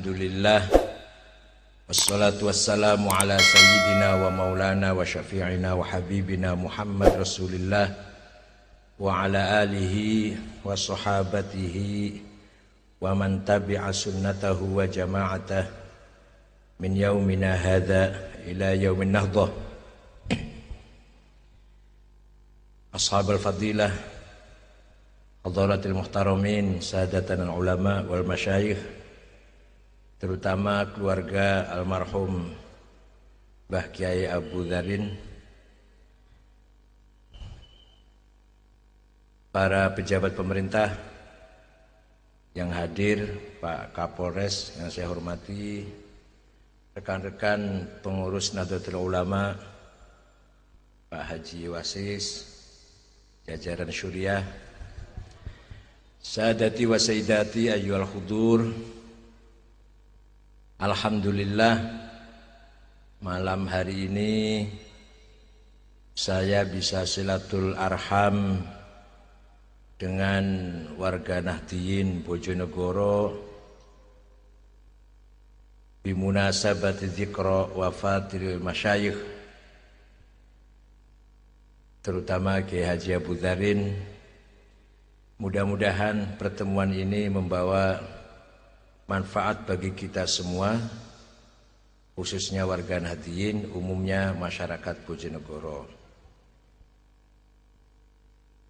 Alhamdulillah, wassalatu wassalamu ala sayyidina wa maulana wa syafi'ina wa habibina Muhammad Rasulillah wa ala alihi wa sahabatihi wa man tabi'a sunnatahu wa jama'atah min yaumina hadha ila yaumin nahdah. Ashabul fadilah, hadaratil muhtaramin, sadatana ulama wal masyayikh, terutama keluarga almarhum Mbah Kiai Abu Dzarin, para pejabat pemerintah yang hadir, Pak Kapolres yang saya hormati, rekan-rekan pengurus Nahdlatul Ulama, Pak Haji Wasis, jajaran syuriah, sadati wa sayyidati ayyuhal hudur. Alhamdulillah, malam hari ini saya bisa silatul arham dengan warga Nahdliyin Bojonegoro bimunasabati dzikra wafatil masyayikh, terutama Kiai Haji Abu Dzarin. Mudah-mudahan pertemuan ini membawa manfaat bagi kita semua, khususnya warga Nahdliyin, umumnya masyarakat Bojonegoro.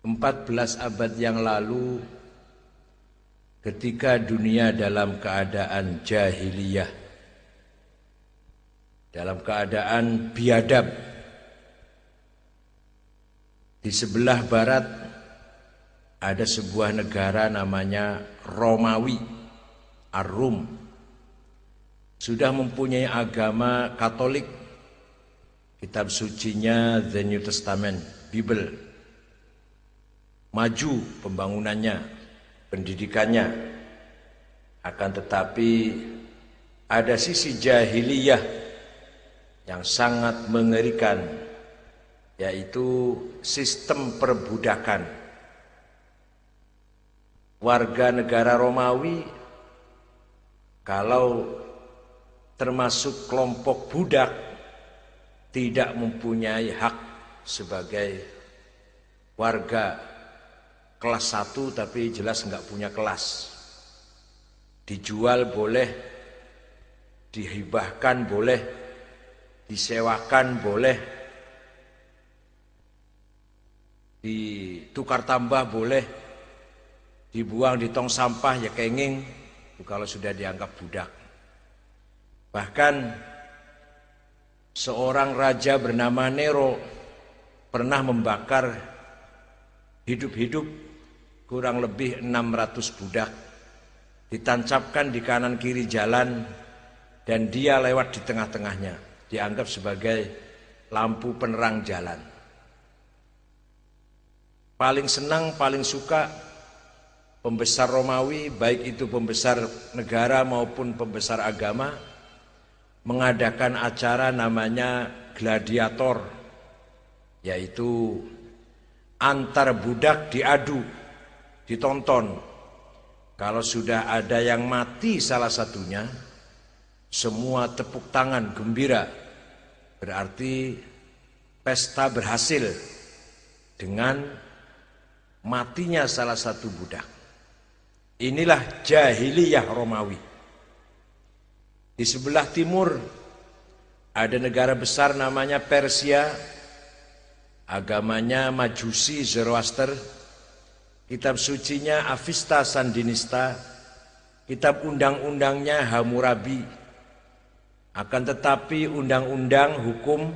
14 abad yang lalu, ketika dunia dalam keadaan jahiliyah, dalam keadaan biadab, di sebelah barat ada sebuah negara namanya Romawi, Ar-Rum, sudah mempunyai agama Katolik, kitab sucinya The New Testament, Bible, maju pembangunannya, pendidikannya, akan tetapi ada sisi jahiliyah yang sangat mengerikan, yaitu sistem perbudakan. Warga negara Romawi kalau termasuk kelompok budak tidak mempunyai hak sebagai warga kelas 1, tapi jelas enggak punya kelas. Dijual boleh, dihibahkan boleh, disewakan boleh, ditukar tambah boleh, dibuang di tong sampah ya kenging, kalau sudah dianggap budak. Bahkan seorang raja bernama Nero pernah membakar hidup-hidup kurang lebih 600 budak, ditancapkan di kanan kiri jalan dan dia lewat di tengah-tengahnya, dianggap sebagai lampu penerang jalan. Paling senang, paling suka pembesar Romawi, baik itu pembesar negara maupun pembesar agama, mengadakan acara namanya gladiator, yaitu antar budak diadu, ditonton. Kalau sudah ada yang mati salah satunya, semua tepuk tangan gembira, berarti pesta berhasil dengan matinya salah satu budak. Inilah jahiliyah Romawi. Di sebelah timur ada negara besar namanya Persia, agamanya Majusi Zoroaster, kitab sucinya Avesta Sandinista, kitab undang-undangnya Hammurabi. Akan tetapi undang-undang hukum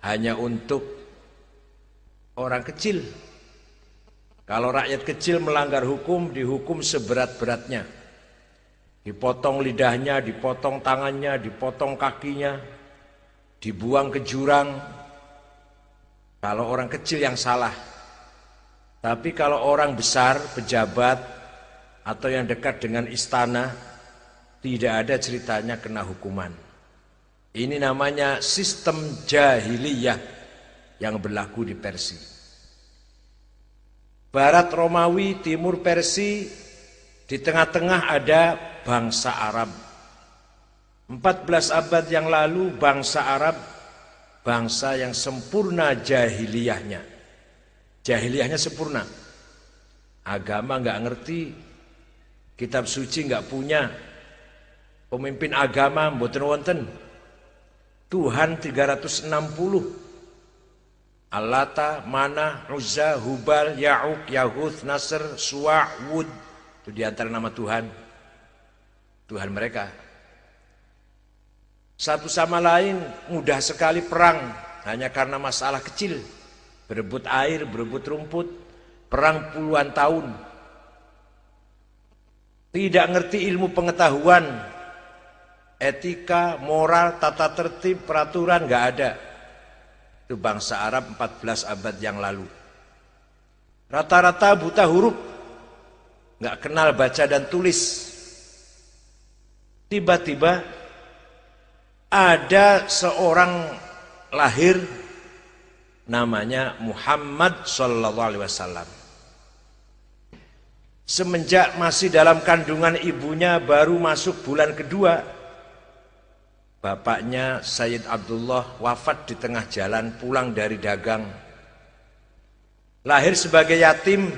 hanya untuk orang kecil. Kalau rakyat kecil melanggar hukum, dihukum seberat-beratnya. Dipotong lidahnya, dipotong tangannya, dipotong kakinya, dibuang ke jurang. Kalau orang kecil yang salah. Tapi kalau orang besar, pejabat, atau yang dekat dengan istana, tidak ada ceritanya kena hukuman. Ini namanya sistem jahiliyah yang berlaku di Persia. Barat Romawi, timur Persia, di tengah-tengah ada bangsa Arab 14 abad yang lalu bangsa Arab, bangsa yang sempurna jahiliyahnya. Jahiliyahnya sempurna. Agama nggak ngerti, kitab suci nggak punya, pemimpin agama mboten wonten. Tuhan 360. Allata, Manah, Uzza, Hubal, Ya'uq, Yahuth, Nasr, Suwa', Wud. Itu diantara nama Tuhan. Tuhan mereka. Satu sama lain mudah sekali perang. Hanya karena masalah kecil. Berebut air, berebut rumput. Perang puluhan tahun. Tidak ngerti ilmu pengetahuan. Etika, moral, tata tertib, peraturan nggak ada. Itu bangsa Arab 14 abad yang lalu. Rata-rata buta huruf, nggak kenal baca dan tulis. Tiba-tiba ada seorang lahir namanya Muhammad sallallahu alaihi wasallam. Semenjak masih dalam kandungan ibunya baru masuk bulan kedua, bapaknya Sayyid Abdullah wafat di tengah jalan pulang dari dagang. Lahir sebagai yatim,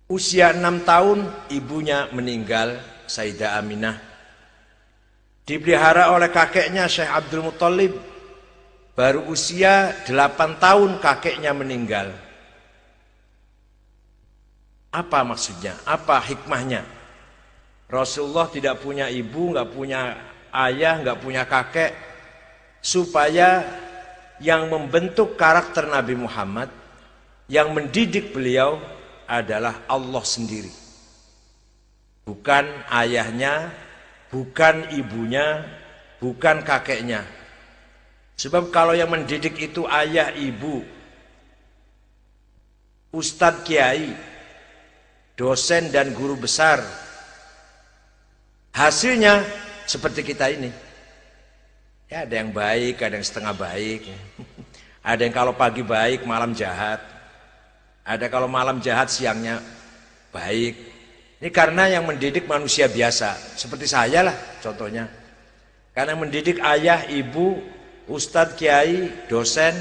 usia 6 tahun ibunya meninggal, Sayyidah Aminah. Dipelihara oleh kakeknya Syekh Abdul Muttalib. Baru usia 8 tahun kakeknya meninggal. Apa maksudnya? Apa hikmahnya? Rasulullah tidak punya ibu, nggak punya ayah, nggak punya kakek, supaya yang membentuk karakter Nabi Muhammad, yang mendidik beliau adalah Allah sendiri. Bukan ayahnya, bukan ibunya, bukan kakeknya. Sebab kalau yang mendidik itu ayah, ibu, ustadz, kiai, dosen dan guru besar, hasilnya seperti kita ini. Ya, ada yang baik, ada yang setengah baik. Ada yang kalau pagi baik, malam jahat. Ada kalau malam jahat, siangnya baik. Ini karena yang mendidik manusia biasa, seperti saya lah contohnya. Karena mendidik ayah, ibu, ustadz, kiai, dosen,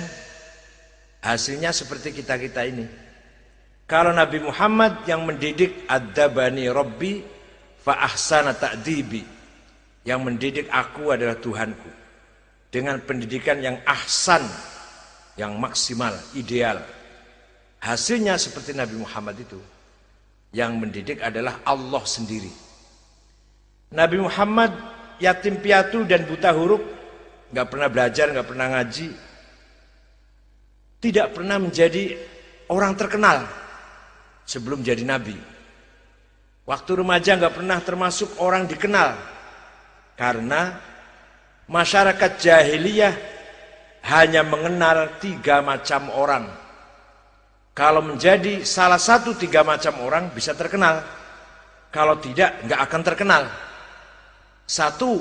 hasilnya seperti kita-kita ini. Kalau Nabi Muhammad yang mendidik Adzabani Rabbi fa ahsana ta'dibi, yang mendidik aku adalah Tuhanku, dengan pendidikan yang ahsan, yang maksimal, ideal. Hasilnya seperti Nabi Muhammad itu. Yang mendidik adalah Allah sendiri. Nabi Muhammad yatim piatu dan buta huruf, nggak pernah belajar, nggak pernah ngaji, tidak pernah menjadi orang terkenal sebelum jadi nabi. Waktu remaja nggak pernah termasuk orang dikenal, karena masyarakat jahiliyah hanya mengenal 3 macam orang. Kalau menjadi salah satu 3 macam orang bisa terkenal, kalau tidak nggak akan terkenal. 1,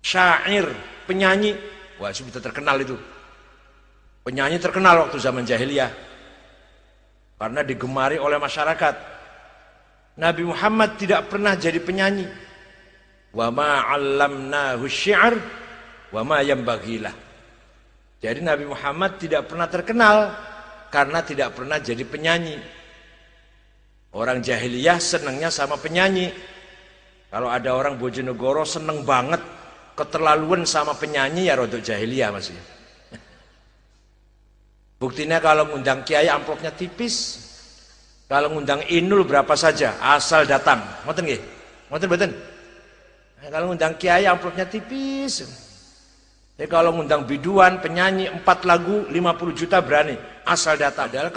syair, penyanyi, wah itu bisa terkenal itu. Penyanyi terkenal waktu zaman jahiliyah karena digemari oleh masyarakat. Nabi Muhammad tidak pernah jadi penyanyi. Wa ma 'allamnahu syi'r wa ma yanbaghilah. Jadi Nabi Muhammad tidak pernah terkenal karena tidak pernah jadi penyanyi. Orang jahiliyah senangnya sama penyanyi. Kalau ada orang Bojonegoro seneng banget keterlaluan sama penyanyi, ya rodok jahiliyah masih. Buktinya kalau ngundang kiai amplopnya tipis. Kalau ngundang Inul berapa saja, asal datang. Ngoten nggih? Ngoten mboten? Kalau ngundang kiai amplopnya tipis. Jadi kalau ngundang biduan, penyanyi 4 lagu 50 juta berani, asal datang. Padahal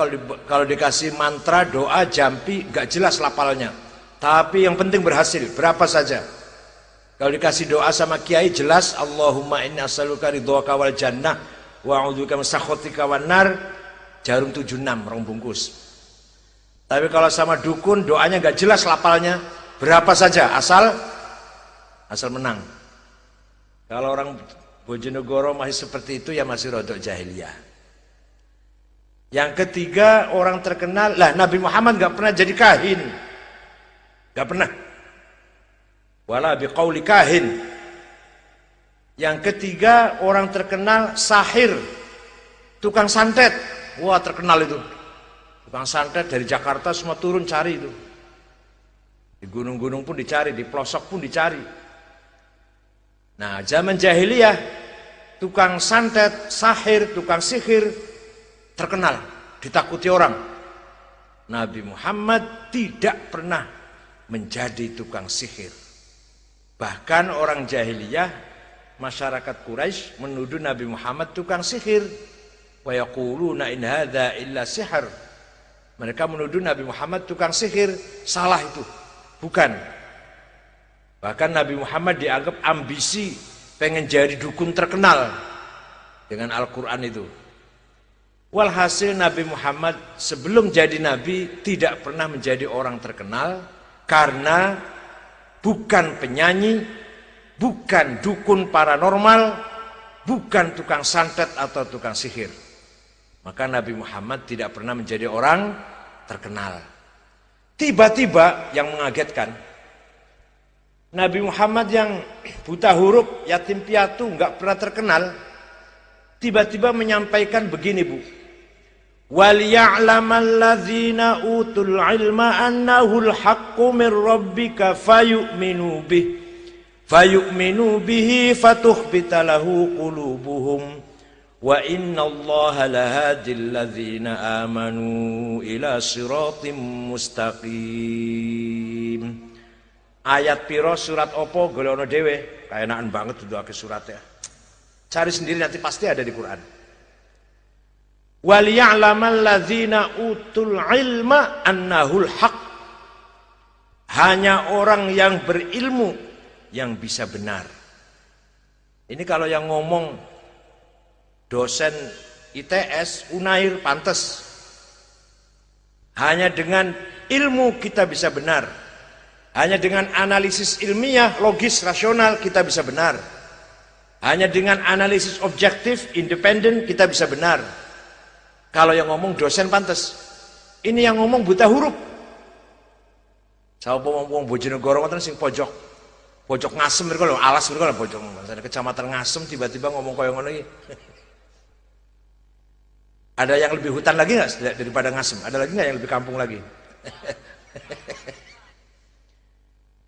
kalau dikasih mantra, doa, jampi, gak jelas lapalnya. Tapi yang penting berhasil, berapa saja. Kalau dikasih doa sama kiai jelas, Allahumma inni as'aluka ridhoka wal jannah wa a'udzubika min sakhatika wan nar, jarum 76 rong bungkus. Tapi kalau sama dukun doanya gak jelas lapalnya, berapa saja asal menang. Kalau orang Bojonegoro masih seperti itu, ya masih rodok jahiliyah. Yang ketiga, orang terkenal. Lah, Nabi Muhammad gak pernah jadi kahin, gak pernah. wala biqauli kahin. Yang ketiga, orang terkenal sahir, tukang santet. Wah, terkenal itu. Tukang santet dari Jakarta semua turun cari itu. Di gunung-gunung pun dicari, di pelosok pun dicari. Nah, zaman jahiliyah, tukang santet, sahir, tukang sihir terkenal, ditakuti orang. Nabi Muhammad tidak pernah menjadi tukang sihir. Bahkan orang jahiliyah, masyarakat Quraisy menuduh Nabi Muhammad tukang sihir. Wa yaquluna in hadza illa sihr. Mereka menuduh Nabi Muhammad tukang sihir. Salah itu, bukan. Bahkan Nabi Muhammad dianggap ambisi pengen jadi dukun terkenal dengan Al-Quran itu. Walhasil Nabi Muhammad sebelum jadi Nabi tidak pernah menjadi orang terkenal karena bukan penyanyi, bukan dukun paranormal, bukan tukang santet atau tukang sihir. Maka Nabi Muhammad tidak pernah menjadi orang terkenal. Tiba-tiba yang mengagetkan, Nabi Muhammad yang buta huruf, yatim piatu, nggak pernah terkenal, tiba-tiba menyampaikan begini, Bu. وَلِيَعْلَمَ الَّذِينَ أُوتُوا الْعِلْمَ أَنَّهُ الْحَقُّ مِنْ رَبِّكَ فَيُؤْمِنُوا بِهِ فَتُخْبِتَ لَهُ قُلُوبُهُمْ وَإِنَّ اللَّهَ لَهَادِي الَّذِينَ آمَنُوا إِلَى صِرَاطٍ مُسْتَقِيمٍ. Ayat piro surat opo golekno dhewe, kaenakan banget duduake suratnya. Cari sendiri nanti pasti ada di Quran. Waliya'lamal ladzina utul ilma annahul haq. Hanya orang yang berilmu yang bisa benar. Ini kalau yang ngomong dosen ITS, Unair, pantes. Hanya dengan ilmu kita bisa benar. Hanya dengan analisis ilmiah, logis, rasional kita bisa benar. Hanya dengan analisis objektif, independen kita bisa benar. Kalau yang ngomong dosen pantes. Ini yang ngomong buta huruf. Saya ngomong Bojonegoro ngoten sing pojok Ngasem mereka lho, alas mereka lho pojok. Misalnya kecamatan Ngasem tiba-tiba ngomong koyo ngono iki. Ada yang lebih hutan lagi nggak daripada Ngasem? Ada lagi nggak yang lebih kampung lagi?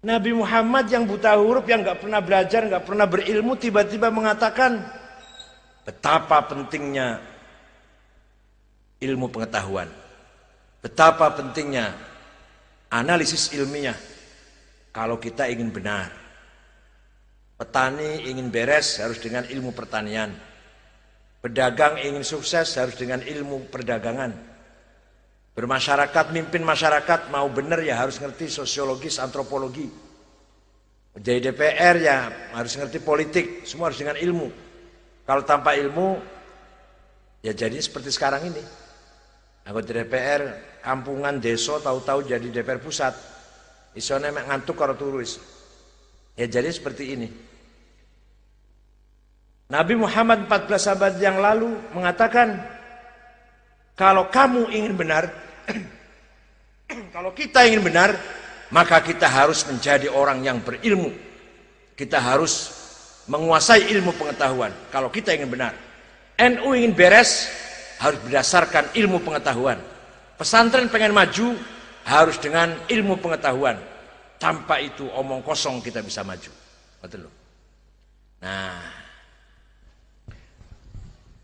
Nabi Muhammad yang buta huruf, yang nggak pernah belajar, nggak pernah berilmu, tiba-tiba mengatakan betapa pentingnya ilmu pengetahuan, betapa pentingnya analisis ilmiah kalau kita ingin benar. Petani ingin beres harus dengan ilmu pertanian, pedagang ingin sukses harus dengan ilmu perdagangan, bermasyarakat, mimpin masyarakat mau benar ya harus ngerti sosiologis, antropologi. Jadi DPR ya harus ngerti politik, semua harus dengan ilmu. Kalau tanpa ilmu ya jadi seperti sekarang ini. Anggota DPR kampungan desa tahu-tahu jadi DPR pusat. Isone mek ngantuk karo turu. Ya jadi seperti ini. Nabi Muhammad 14 abad yang lalu mengatakan, kalau kamu ingin benar, kalau kita ingin benar, maka kita harus menjadi orang yang berilmu. Kita harus menguasai ilmu pengetahuan. Kalau kita ingin benar. NU ingin beres, harus berdasarkan ilmu pengetahuan. Pesantren pengen maju, harus dengan ilmu pengetahuan. Tanpa itu omong kosong kita bisa maju. Betul loh. Nah,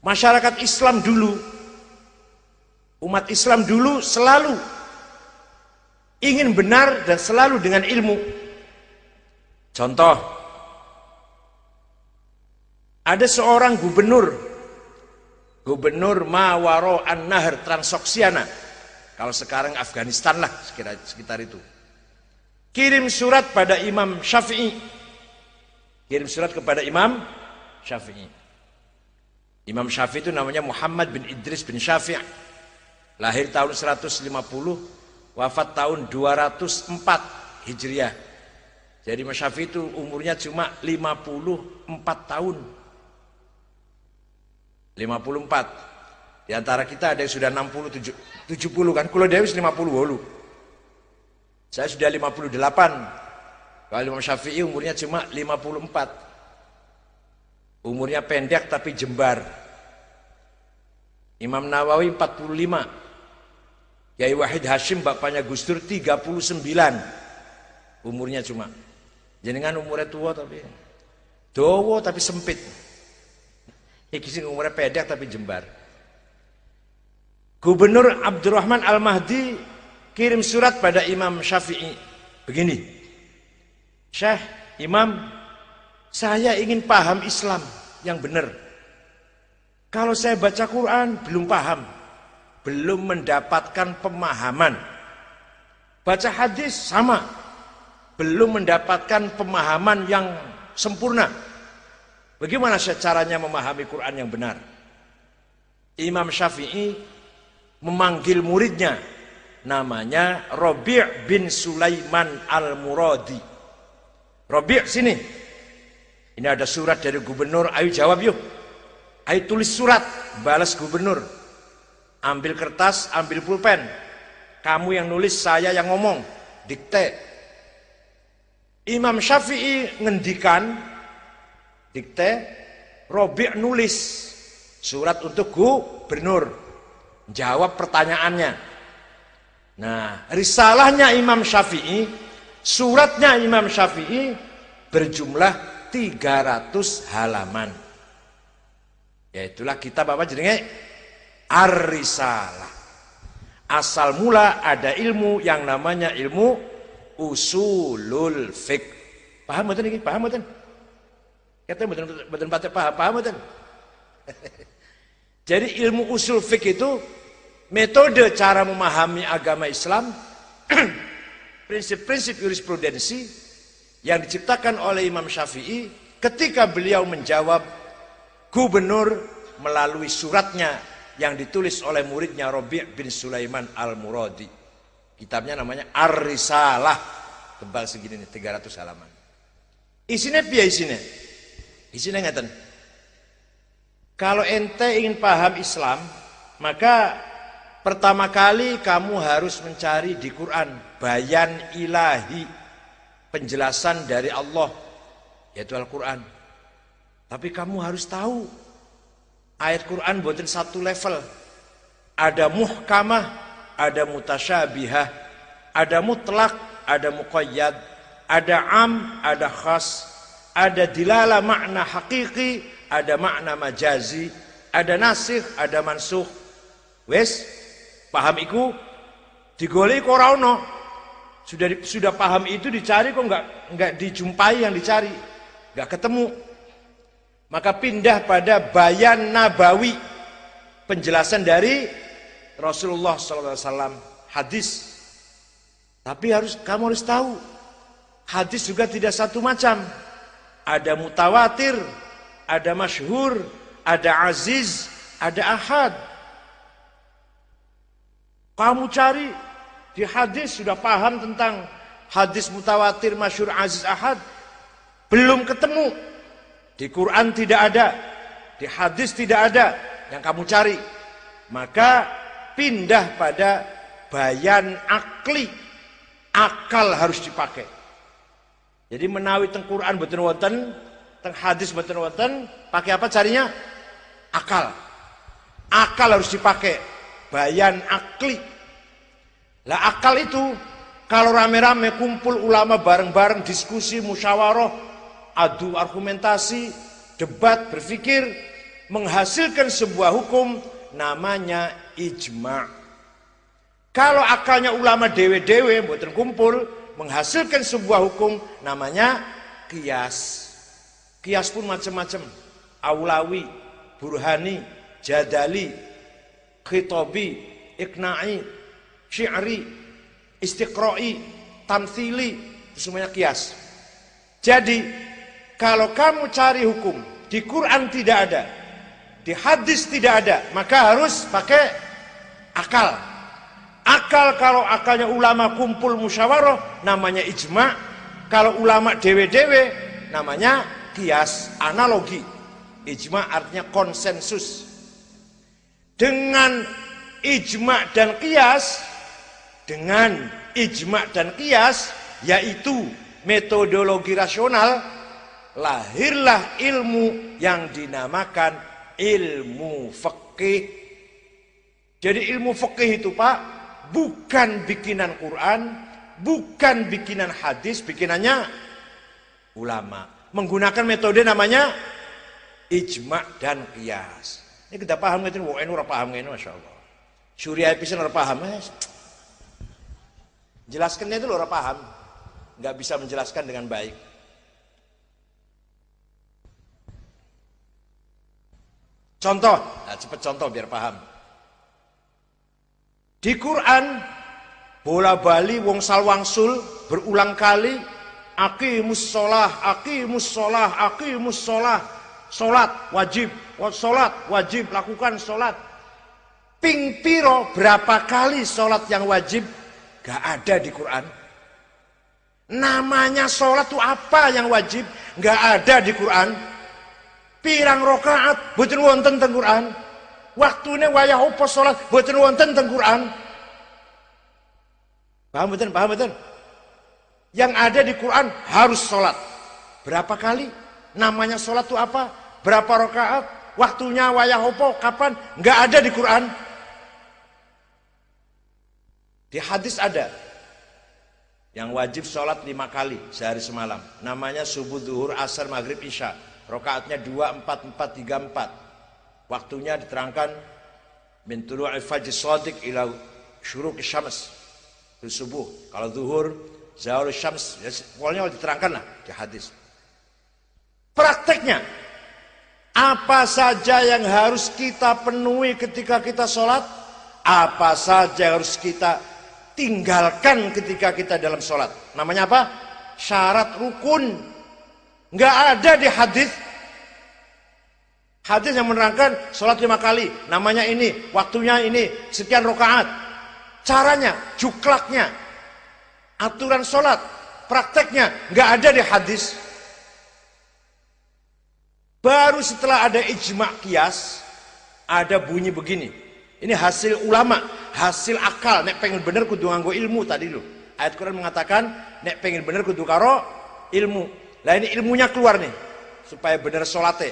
masyarakat Islam dulu, umat Islam dulu selalu ingin benar dan selalu dengan ilmu. Contoh, ada seorang gubernur Mawaro An-Nahr Transoksiana, kalau sekarang Afghanistan lah sekitar itu, kirim surat pada Imam Syafi'i, kirim surat kepada Imam Syafi'i. Imam Syafi'i itu namanya Muhammad bin Idris bin Syafi', lahir tahun 150, wafat tahun 204 Hijriah. Jadi Imam Syafi'i itu umurnya cuma 54 tahun. 54. Di antara kita ada yang sudah 60, 70 kan. Kulo Dewi 58. Saya sudah 58. Kalau Imam Syafi'i umurnya cuma 54. Umurnya pendek tapi jembar. Imam Nawawi 45. Kiai Wahid Hashim bapaknya Gus Dur 39. Umurnya cuma. Jenengan umurnya tua tapi dawa tapi sempit. Iki sing umurnya pendek tapi jembar. Gubernur Abdurrahman Al-Mahdi kirim surat pada Imam Syafi'i. Begini, Syekh, Imam, saya ingin paham Islam yang benar. Kalau saya baca Quran belum paham, belum mendapatkan pemahaman. Baca hadis sama, belum mendapatkan pemahaman yang sempurna. Bagaimana caranya memahami Quran yang benar? Imam Syafi'i memanggil muridnya, namanya Rabi' bin Sulaiman Al-Muradi. Rabi', sini. Ini ada surat dari gubernur, ayo jawab yuk. Ayo tulis surat, balas gubernur. Ambil kertas, ambil pulpen. Kamu yang nulis, saya yang ngomong. Dikte. Imam Syafi'i ngendikan, dikte, Rabi' nulis surat untuk gubernur. Jawab pertanyaannya. Nah, risalahnya Imam Syafi'i, suratnya Imam Syafi'i berjumlah 300 halaman. Yaitulah kitab apa jenenge? Ar-Risalah. Asal mula ada ilmu yang namanya ilmu usulul fiqh. Paham mboten iki? Paham mboten? Kata mboten paham mboten? Jadi ilmu usul fiqh itu metode cara memahami agama Islam, prinsip-prinsip jurisprudensi yang diciptakan oleh Imam Syafi'i ketika beliau menjawab gubernur melalui suratnya yang ditulis oleh muridnya Rabi' bin Sulaiman Al-Muradi. Kitabnya namanya Ar-Risalah, tebal segini nih, 300 halaman. Isinya piye isine? Isine ngeten. Kalau ente ingin paham Islam, maka pertama kali kamu harus mencari di Quran bayan ilahi, penjelasan dari Allah, yaitu Al-Quran. Tapi kamu harus tahu ayat Quran buatin satu level. Ada muhkamah, ada mutasyabihah, ada mutlak, ada muqayyad, ada am, ada khas, ada dilala makna hakiki, ada makna majazi, ada nasikh, ada mansukh. Wes, paham iku digoleki kok ora ono. Sudah paham itu dicari kok enggak dijumpai yang dicari. Enggak ketemu. Maka pindah pada bayan nabawi, penjelasan dari Rasulullah SAW, hadis. Tapi kamu harus tahu, hadis juga tidak satu macam. Ada mutawatir, ada masyhur, ada aziz, ada ahad. Kamu cari di hadis sudah paham tentang hadis mutawatir, masyhur, aziz, ahad, belum ketemu. Di Quran tidak ada, di hadis tidak ada yang kamu cari. Maka pindah pada bayan akli, akal harus dipakai. Jadi menawi teng Quran boten wonten, teng hadis boten wonten, pakai apa carinya? Akal. Akal harus dipakai. Bayan akli. Lah akal itu kalau rame-rame kumpul ulama bareng-bareng diskusi, musyawarah, adu argumentasi, debat, berpikir, menghasilkan sebuah hukum, namanya ijma'. Kalau akalnya ulama dewe-dewe mboten kumpul menghasilkan sebuah hukum, namanya qiyas. Qiyas pun macam-macam. Aulawi, burhani, jadali, khitabi, iqna'i, syi'ri, istiqra'i, tamthili, itu semuanya qiyas. Jadi kalau kamu cari hukum di Quran tidak ada, di hadis tidak ada, maka harus pakai akal. Akal, kalau akalnya ulama kumpul musyawarah namanya ijma'. Kalau ulama dewe-dewe namanya qiyas, analogi. Ijma' artinya konsensus. Dengan ijma' dan qiyas, yaitu metodologi rasional, lahirlah ilmu yang dinamakan ilmu fikih. Jadi ilmu fikih itu Pak, bukan bikinan Quran, bukan bikinan hadis, bikinannya ulama. Menggunakan metode namanya ijma' dan qiyas. Ini kita paham gitu, WNU ora paham ini, Masya Allah. Surya pisan ora paham, jelaskannya itu ora paham, nggak bisa menjelaskan dengan baik. Contoh, nah cepet contoh biar paham. Di Quran bola bali wong salwangsul berulang kali aqimus sholah, aqimus sholah, aqimus sholah. Sholat wajib, sholat wajib, lakukan sholat. Ping piro berapa kali sholat yang wajib? Gak ada di Quran. Namanya sholat itu apa yang wajib? Gak ada di Quran. Pirang rokaat boten wonten teng Quran. Waktune wayah opo sholat boten wonten teng Quran. Paham betul? Paham betul? Yang ada di Quran harus sholat. Berapa kali? Namanya sholat itu apa? Berapa rakaat? Waktunya wayah opo? Kapan? Nggak ada di Quran. Di hadis ada. Yang wajib sholat 5 kali sehari semalam. Namanya subuh, zuhur, asar, maghrib, isya. Rakaatnya 2, 4, 4, 3, 4. Waktunya diterangkan min tulu'il fajr shadiq ila syuruqi syams. Itu subuh. Kalau zuhur, zawal syams. Ya, pokoknya diterangkan lah di hadis. Prakteknya, apa saja yang harus kita penuhi ketika kita sholat, apa saja yang harus kita tinggalkan ketika kita dalam sholat. Namanya apa? Syarat rukun. Nggak ada di hadis. Hadis yang menerangkan sholat 5 kali, namanya ini, waktunya ini, sekian rakaat. Caranya, juklaknya, aturan sholat, prakteknya, nggak ada di hadis. Baru setelah ada ijma' qiyas, ada bunyi begini. Ini hasil ulama, hasil akal. Nek pengen bener kudu nganggo ilmu tadi loh. Ayat Quran mengatakan, nek pengen bener kudu karo ilmu. Lah ini ilmunya keluar nih, supaya bener sholatnya.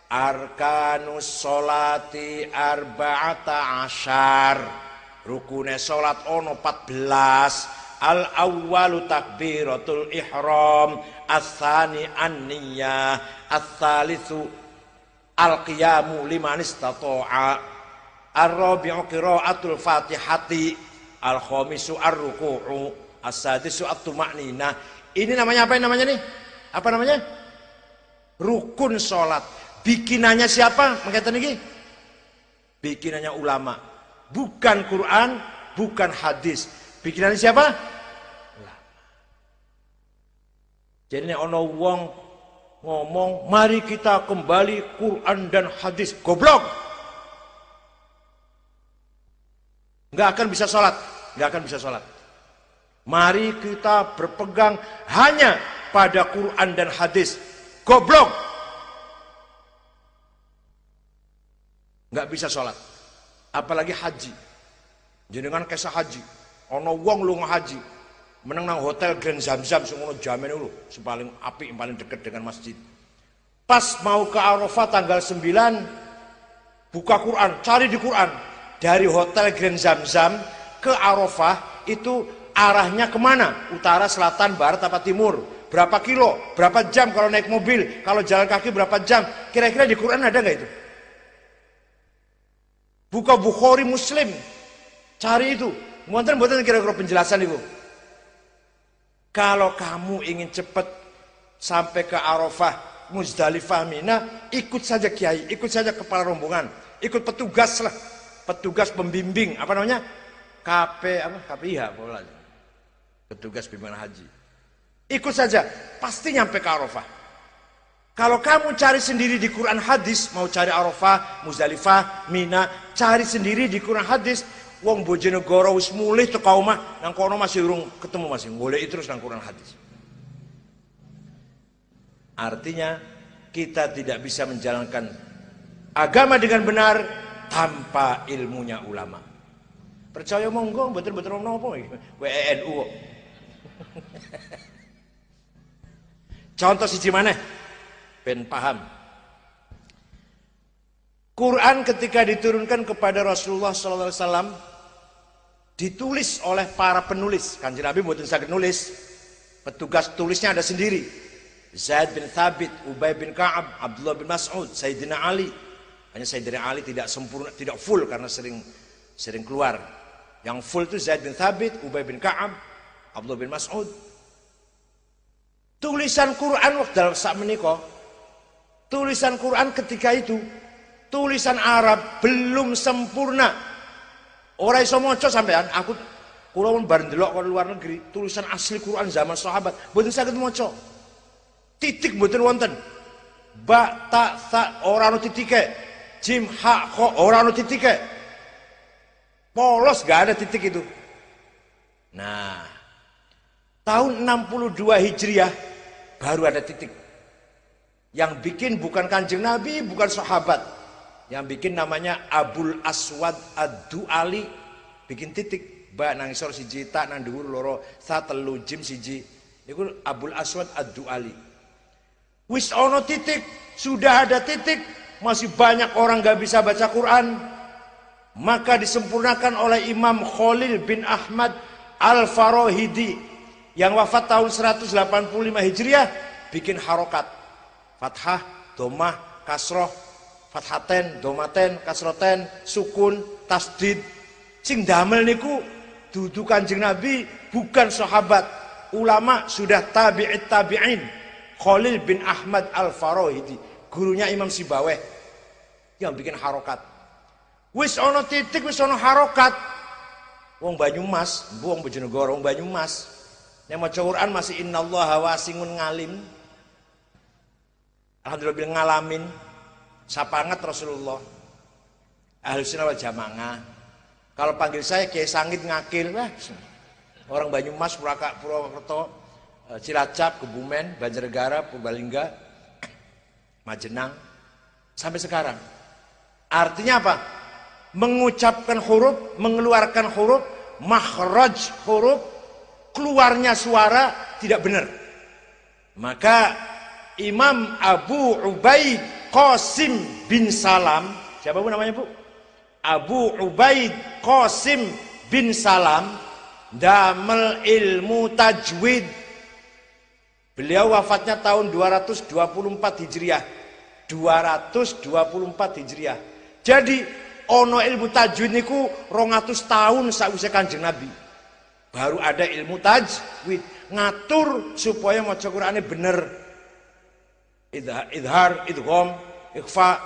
Arkanus sholati arba'ata asyar. Rukune sholat ono 14. Al-awwalu takbiratul ihram, as-tsani an-niyyah, ats-tsalitsu al-qiyamu liman istata'a, ar-rabi'u qira'atul fatihati, al-khamisu ar-ruku'u, as-sadisu at-tuma'ninah. Ini namanya apa namanya nih? Apa namanya? Rukun sholat. Bikinannya siapa? Mengatakan ini? Bikinannya ulama. Bukan Quran, bukan hadis. Bikinannya siapa? Jadi nek ono wong ngomong mari kita kembali Quran dan hadis, goblok. Nggak akan bisa sholat, nggak akan bisa sholat. Mari kita berpegang hanya pada Quran dan hadis, goblok. Nggak bisa sholat, apalagi haji. Jenengan kisah haji, ono wong lunga haji. Menang nang hotel Grand Zamzam semono jamin dulu, paling apik, paling dekat dengan masjid. Pas mau ke Arafah tanggal 9, buka Quran, cari di Quran. Dari hotel Grand Zamzam ke Arafah itu arahnya kemana? Utara, selatan, barat, apa timur? Berapa kilo? Berapa jam kalau naik mobil? Kalau jalan kaki berapa jam? Kira-kira di Quran ada nggak itu? Buka Bukhari, Muslim, cari itu. Muatan kira-kira penjelasan itu. Kalau kamu ingin cepat sampai ke Arafah, Muzdalifah, Mina, ikut saja kiai, ikut saja kepala rombongan, ikut petugas lah, petugas pembimbing, apa namanya? KPIH, petugas bimbingan haji. Ikut saja, pasti nyampe ke Arafah. Kalau kamu cari sendiri di Quran hadis, mau cari Arafah, Muzdalifah, Mina, cari sendiri di Quran hadis. Wong Bojonegoro wis mulih teko omah, nang kono masih urung ketemu, masih goleki terus nang Quran hadis. Artinya kita tidak bisa menjalankan agama dengan benar tanpa ilmunya ulama. Percaya monggo, betul-betul napa iki? WNU kok. Contoh siji maneh ben paham. Quran ketika diturunkan kepada Rasulullah SAW ditulis oleh para penulis. Kanjeng Nabi mboten saged nulis. Petugas tulisnya ada sendiri. Zaid bin Thabit, Ubay bin Ka'ab, Abdullah bin Mas'ud, Sayyidina Ali. Hanya Sayyidina Ali tidak sempurna, tidak full karena sering keluar. Yang full itu Zaid bin Thabit, Ubay bin Ka'ab, Abdullah bin Mas'ud. Tulisan Quran waktu saat menikah, tulisan Quran ketika itu tulisan Arab belum sempurna. Ora iso maca sampean, kula pun bareng delok kok luar negeri, tulisan asli Quran zaman sahabat mboten saged maca. Titik mboten wonten. Ba ta sa ora ono titike. Jim ha kha ora ono titike. Polos gak ada titik itu. Nah, tahun 62 Hijriah baru ada titik. Yang bikin bukan Kanjeng Nabi, bukan sahabat. Yang bikin namanya Abul Aswad Ad-Du'ali, bikin titik. Ba nang isor siji, tak nang dhuwur loro, sa telu jim siji. Niku Abul Aswad Ad-Du'ali. Wis ono titik, sudah ada titik, masih banyak orang gak bisa baca Quran. Maka disempurnakan oleh Imam Khalil bin Ahmad Al-Farahidi yang wafat tahun 185 Hijriah, bikin harokat. Fathah, domah, kasroh, fathaten, domaten, kasroten, sukun, tasdid. Sing damel niku dudu Kanjeng Nabi, bukan sahabat. Ulama sudah tabi'it tabi'in. Khalil bin Ahmad Al-Farahidi, gurunya Imam Sibaweh, yang bikin harokat. Wis ono titik, wis ono harokat. Wong Banyumas, wong Bojonegoro, wong Banyumas, yang maca Quran masih innallaha wasingun ngalim. Alhamdulillah bil ngalamin. Sapanget Rasulullah. Ahlus Sunnah wal Jamaah. Kalau panggil saya Kiai Sangit Ngakil, wah, orang Banyumas, Purwokerto, Cilacap, Kebumen, Banjarnegara, Purbalingga, Majenang, sampai sekarang. Artinya apa? Mengucapkan huruf, mengeluarkan huruf, makhraj huruf, keluarnya suara tidak benar. Maka Imam Abu Ubaid Qasim bin Salam, siapa bu namanya bu? Abu Ubaid Qasim bin Salam, damel ilmu tajwid. Beliau wafatnya tahun 224 Hijriah. 224 Hijriah. Jadi ono ilmu tajwid niku 200 tahun sakwise Kanjeng Nabi. Baru ada ilmu tajwid, ngatur supaya maca Qur'ane bener. Idhar, idgham, ikhfa,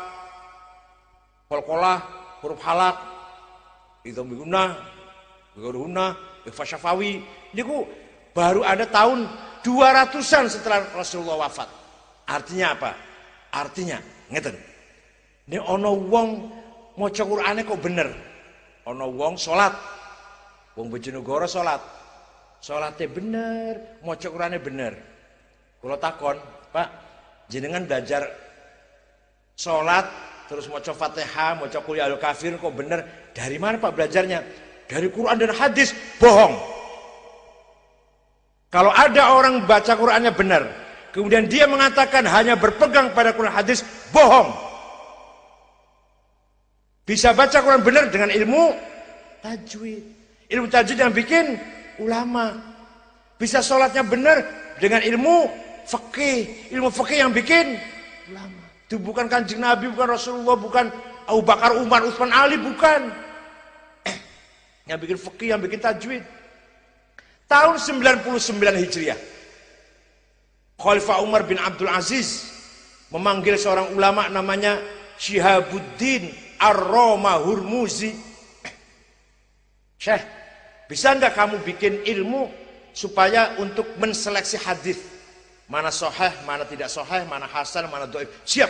qalqalah, huruf halak, idgham biguna, biguna, ikhfa syafawi. Niku baru ada tahun 200-an setelah Rasulullah wafat. Artinya apa? Artinya ngeten. Ini ono wong maca Qur'ane kok bener. Ono wong salat. Wong Bojonegoro salat. Salate bener, maca Qur'ane bener. Kula takon, Pak, jenengan belajar salat terus maca Fatihah, maca Qul ya ayyuhal kafirun kok bener. Dari mana Pak belajarnya? Dari Quran dan hadis. Bohong. Kalau ada orang baca Qur'annya benar, kemudian dia mengatakan hanya berpegang pada Quran hadis, bohong. Bisa baca Quran benar dengan ilmu tajwid. Ilmu tajwid yang bikin ulama. Bisa sholatnya benar dengan ilmu fikih. Ilmu fikih yang bikin ulama. Itu bukan Kanjeng Nabi, bukan Rasulullah, bukan Abu Bakar, Umar, Utsman, Ali, bukan. Yang bikin fikih, yang bikin tajwid. Tahun 99 Hijriah, Khalifah Umar bin Abdul Aziz memanggil seorang ulama namanya Syihabuddin Ar-Romahurmuzi. Syekh, bisa enggak kamu bikin ilmu supaya untuk menseleksi hadis, mana sahih, mana tidak sahih, mana hasan, mana dhaif? Siap,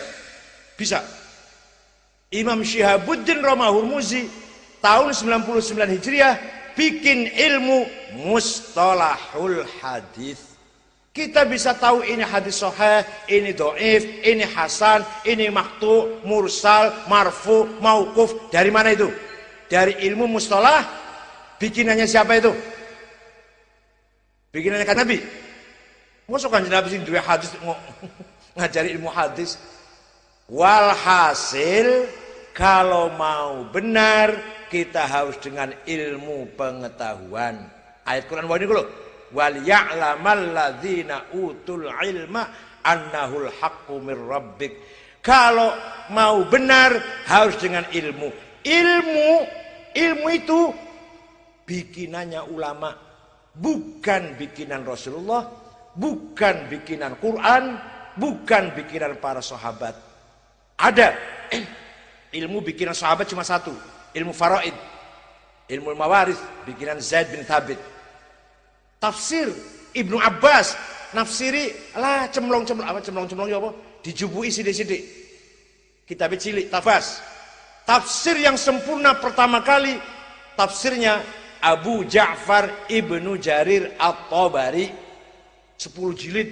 bisa. Imam Syihabuddin Romahurmuzi tahun 99 Hijriah bikin ilmu mustalahul hadis. Kita bisa tahu ini hadis sahih, ini dhaif, ini hasan, ini maqtu, mursal, marfu, mauquf. Dari mana itu? Dari ilmu mustalah. Bikinannya siapa itu? Bikinannya kan Nabi. Mosok Kanjeng Nabi sing duwe hadis ngajari ilmu hadis. Walhasil kalau mau benar kita harus dengan ilmu pengetahuan. Ayat Quran ini lho. Wal ya'lamal ladzina utul ilma annahul haqqu mir rabbik. Kalau mau benar harus dengan ilmu. Ilmu itu bikinannya ulama, bukan bikinan Rasulullah, bukan bikinan Quran, bukan bikinan para sahabat. Ada ilmu bikinan sahabat cuma satu, ilmu faraid, ilmu mawaris bikinan Zaid bin Thabit. Tafsir Ibnu Abbas nafsiri lah cemlong ya apa? Dijubui sidik-sidik. Kitab cilik tafas. Tafsir yang sempurna pertama kali tafsirnya Abu Ja'far Ibnu Jarir At-Tabari 10 jilid.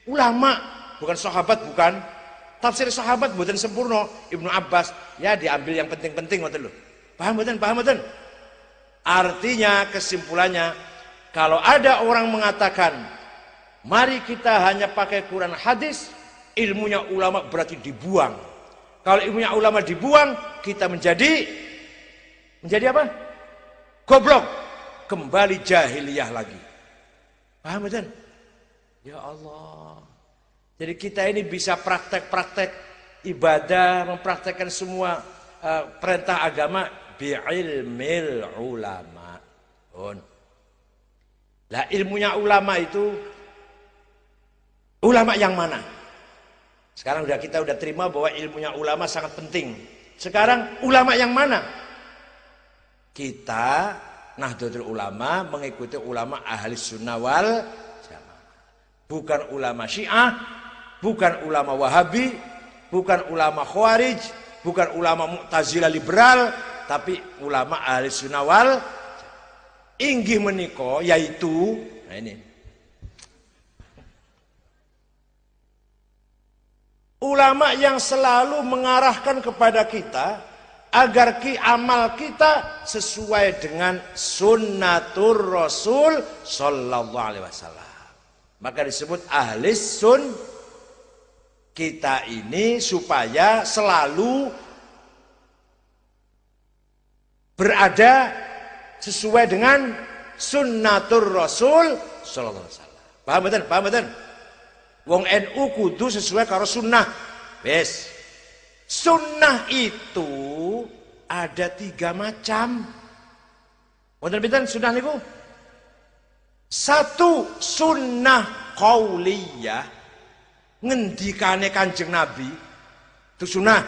Ulama, bukan sahabat, bukan. Tafsir sahabat buatan sempurna. Ibnu Abbas ya diambil yang penting-penting ngoten lho. Paham mboten? Artinya kesimpulannya kalau ada orang mengatakan mari kita hanya pakai Quran hadis, ilmunya ulama berarti dibuang. Kalau ilmunya ulama dibuang, kita menjadi apa? Goblok, kembali jahiliyah lagi. Paham betul? Ya Allah. Jadi kita ini bisa praktek-praktek ibadah, mempraktekkan semua perintah agama bi'ilmil ulama. Lah ilmunya ulama itu ulama yang mana? Sekarang kita udah terima bahwa ilmunya ulama sangat penting. Sekarang ulama yang mana? Kita Nahdlatul Ulama mengikuti ulama ahli sunnah wal jamaah. Bukan ulama Syiah, bukan ulama Wahabi, bukan ulama Khawarij, bukan ulama Mu'tazilah liberal, tapi ulama ahli sunnah wal inggih menika yaitu nah ini ulama yang selalu mengarahkan kepada kita agar amal kita sesuai dengan sunnatur Rasul sallallahu alaihi wasallam. Maka disebut ahli sun. Kita ini supaya selalu berada sesuai dengan sunnatur Rasul sallallahu alaihi wasallam. Paham betul? Wong NU kudu sesuai karo sunnah. Wes. Sunnah itu ada 3 macam. Wonten pinten sunnah niku? 1 sunnah qauliyah, ngendikane Kanjeng Nabi. Itu sunnah,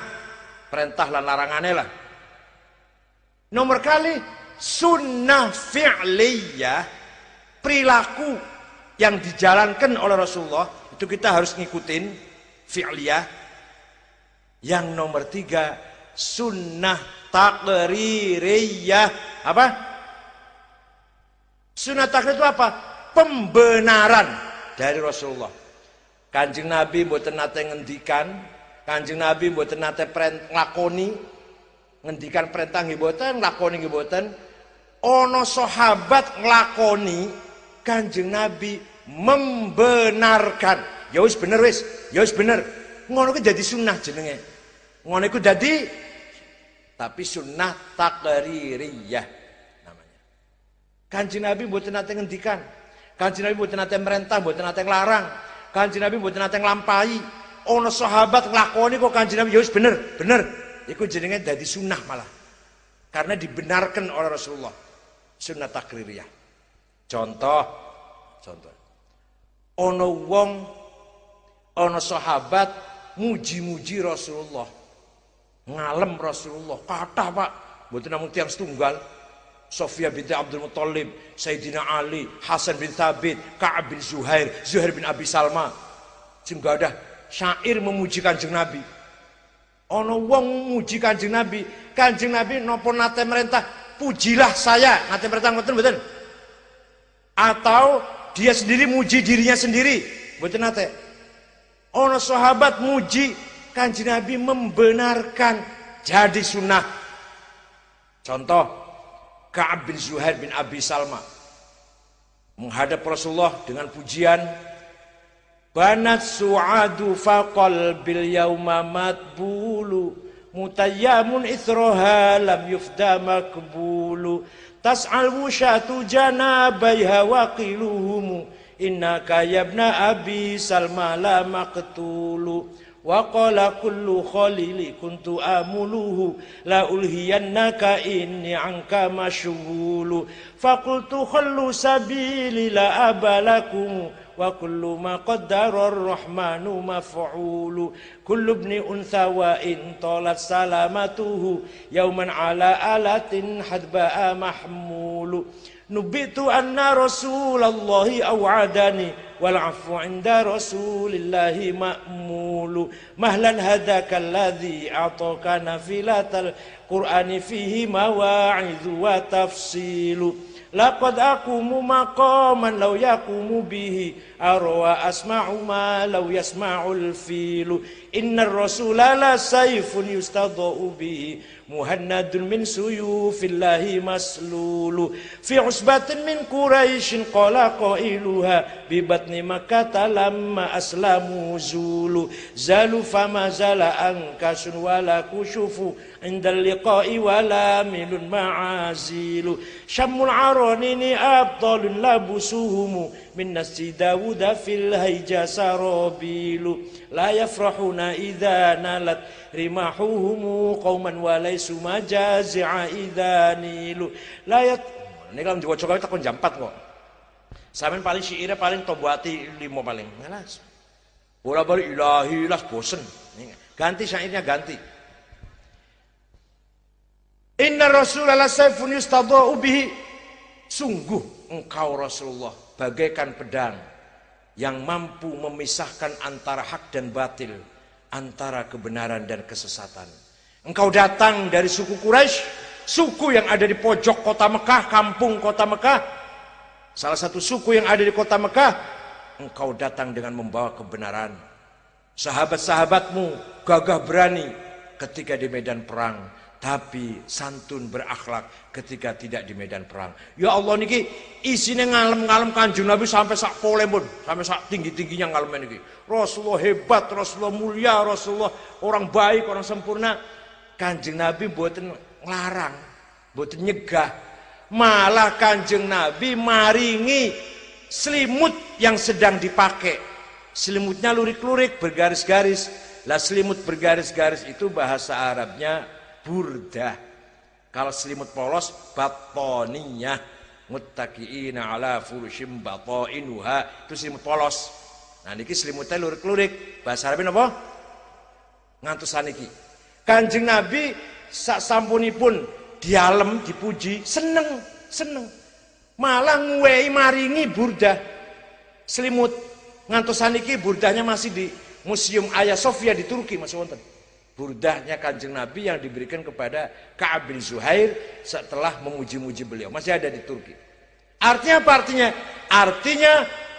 perintah lan larangane lah. Nomor kali sunnah fi'liyah, perilaku yang dijalankan oleh Rasulullah, itu kita harus ngikutin fi'liyah. Yang nomor 3 sunnah taqririyah. Apa? Sunnah takrir itu apa? Pembenaran dari Rasulullah. Kanjeng Nabi mboten nate ngendikan, Kanjeng Nabi mboten nate nglakoni, ngendikan perintah nggih mboten, nglakoni nggih mboten. Ana sahabat nglakoni, Kanjeng Nabi membenarkan. Ya wis bener wis, ya wis bener. Ngono ku dadi sunnah jenenge. Ngono iku dadi tapi sunnah taqririyah namanya. Kanjeng Nabi mboten nate ngendikan, Kanjeng Nabi mboten nate merintah, mboten nate nglarang, Kanjeng Nabi mboten nate nglampahi. Ana sahabat nglakoni kok Kanjeng Nabi ya wis bener. Iku jenenge dadi sunnah malah. Karena dibenarkan oleh Rasulullah. Sunnah taqririyah. Contoh. Ana wong ana sahabat muji-muji Rasulullah. Ngalem Rasulullah, kathah Pak, mboten namung tiyang setunggal. Sofia binti Abdul Muthalib, Sayyidina Ali, Hasan bin Thabit, Ka'ab bin Zuhair, Zuhair bin Abi Salma. Sing gadah syair memuji Kanjeng Nabi. Ana wong muji Kanjeng Nabi, Kanjeng Nabi napa nate merintah, pujilah saya, nate merintah ngoten mboten? Atau dia sendiri muji dirinya sendiri, mboten nate. Ana sahabat muji, Kanjeng Nabi membenarkan, jadi sunnah. Contoh, Ka'ab bin Zuhair bin Abi Salma menghadap Rasulullah dengan pujian, banat su'adu faqal bil yauma matbulu mutayyamun ithroha lam yufda makbulu tas'al wushatu janabaiha waqiluhumu innaka yabna abi salma la maqtulu wa qala kullu khalili kuntu amuluhu la ulhiyannaka inni anka mashghulu faqultu khallu sabili la abalakum wa kullu ma qaddara ar-rahmanu maf'ulu kullu ibni untha wa in talat salamatuhu yawman ala alatin hadba'a mahmulu nubitu anna rasulallahi aw'adani wal afu 'inda rasulillahi ma'mulu mahlan hadaka alladhi a'taka nafilatal qur'ani fihi mawa'idhu wa tafsilu laqad aqumu maqaman law yaqumu bihi arwa asma'u ma law yasma'ul filu innar rasula la sayfun yustadha'u bihi muhannadun min suyufillahi maslulu fi usbatin min quraishin qala qailuha bi batni makkah lamma aslamu zulu zalu fama zala ankasun wala kushufu indal liqa'i wala milun ma'azilu syammul aranini abdalun labusuhumu min nasi dawuda fil hayja sarabilu la yafrahuna idha nalat rimahuhumu qauman walaisu majazi'a idha nilu layat ini kalau diwaca takon jam 4 kok sampean paling syairnya paling tobuati 5 paling malas bola balik ilahi las bosen ganti syairnya ganti inna rasulullah sayfun yustadha'u bihi sungguh engkau Rasulullah bagaikan pedang yang mampu memisahkan antara hak dan batil, antara kebenaran dan kesesatan. Engkau datang dari suku Quraisy, suku yang ada di pojok kota Mekah, kampung kota Mekah, salah satu suku yang ada di kota Mekah. Engkau datang dengan membawa kebenaran. Sahabat-sahabatmu gagah berani ketika di medan perang, tapi santun berakhlak ketika tidak di medan perang. Ya Allah niki isine ngalem-ngalem Kanjeng Nabi sampai sak pole pun, sampai sak tinggi-tingginya ngalem niki. Rasulullah hebat, Rasulullah mulia, Rasulullah orang baik, orang sempurna. Kanjeng Nabi mboten nglarang, mboten nyegah. Malah Kanjeng Nabi maringi selimut yang sedang dipakai. Selimutnya lurik-lurik, bergaris-garis. Lah selimut bergaris-garis itu bahasa Arabnya burdah. Kalau selimut polos batoniyah muttaqiina ala furushim batainuha itu selimut polos. Nah niki selimutnya lurik-lurik. Bahasa Arabnya apa? Ngantusan niki. Kanjeng Nabi sak sampunipun dialem dipuji seneng. Malah nguwehi maringi burdah. Selimut ngantusan niki burdahnya masih di Museum Hagia Sophia di Turki masih wonten. Burdahnya Kanjeng Nabi yang diberikan kepada Ka'ab bin Zuhair setelah memuji-muji beliau masih ada di Turki. Artinya apa artinya? Artinya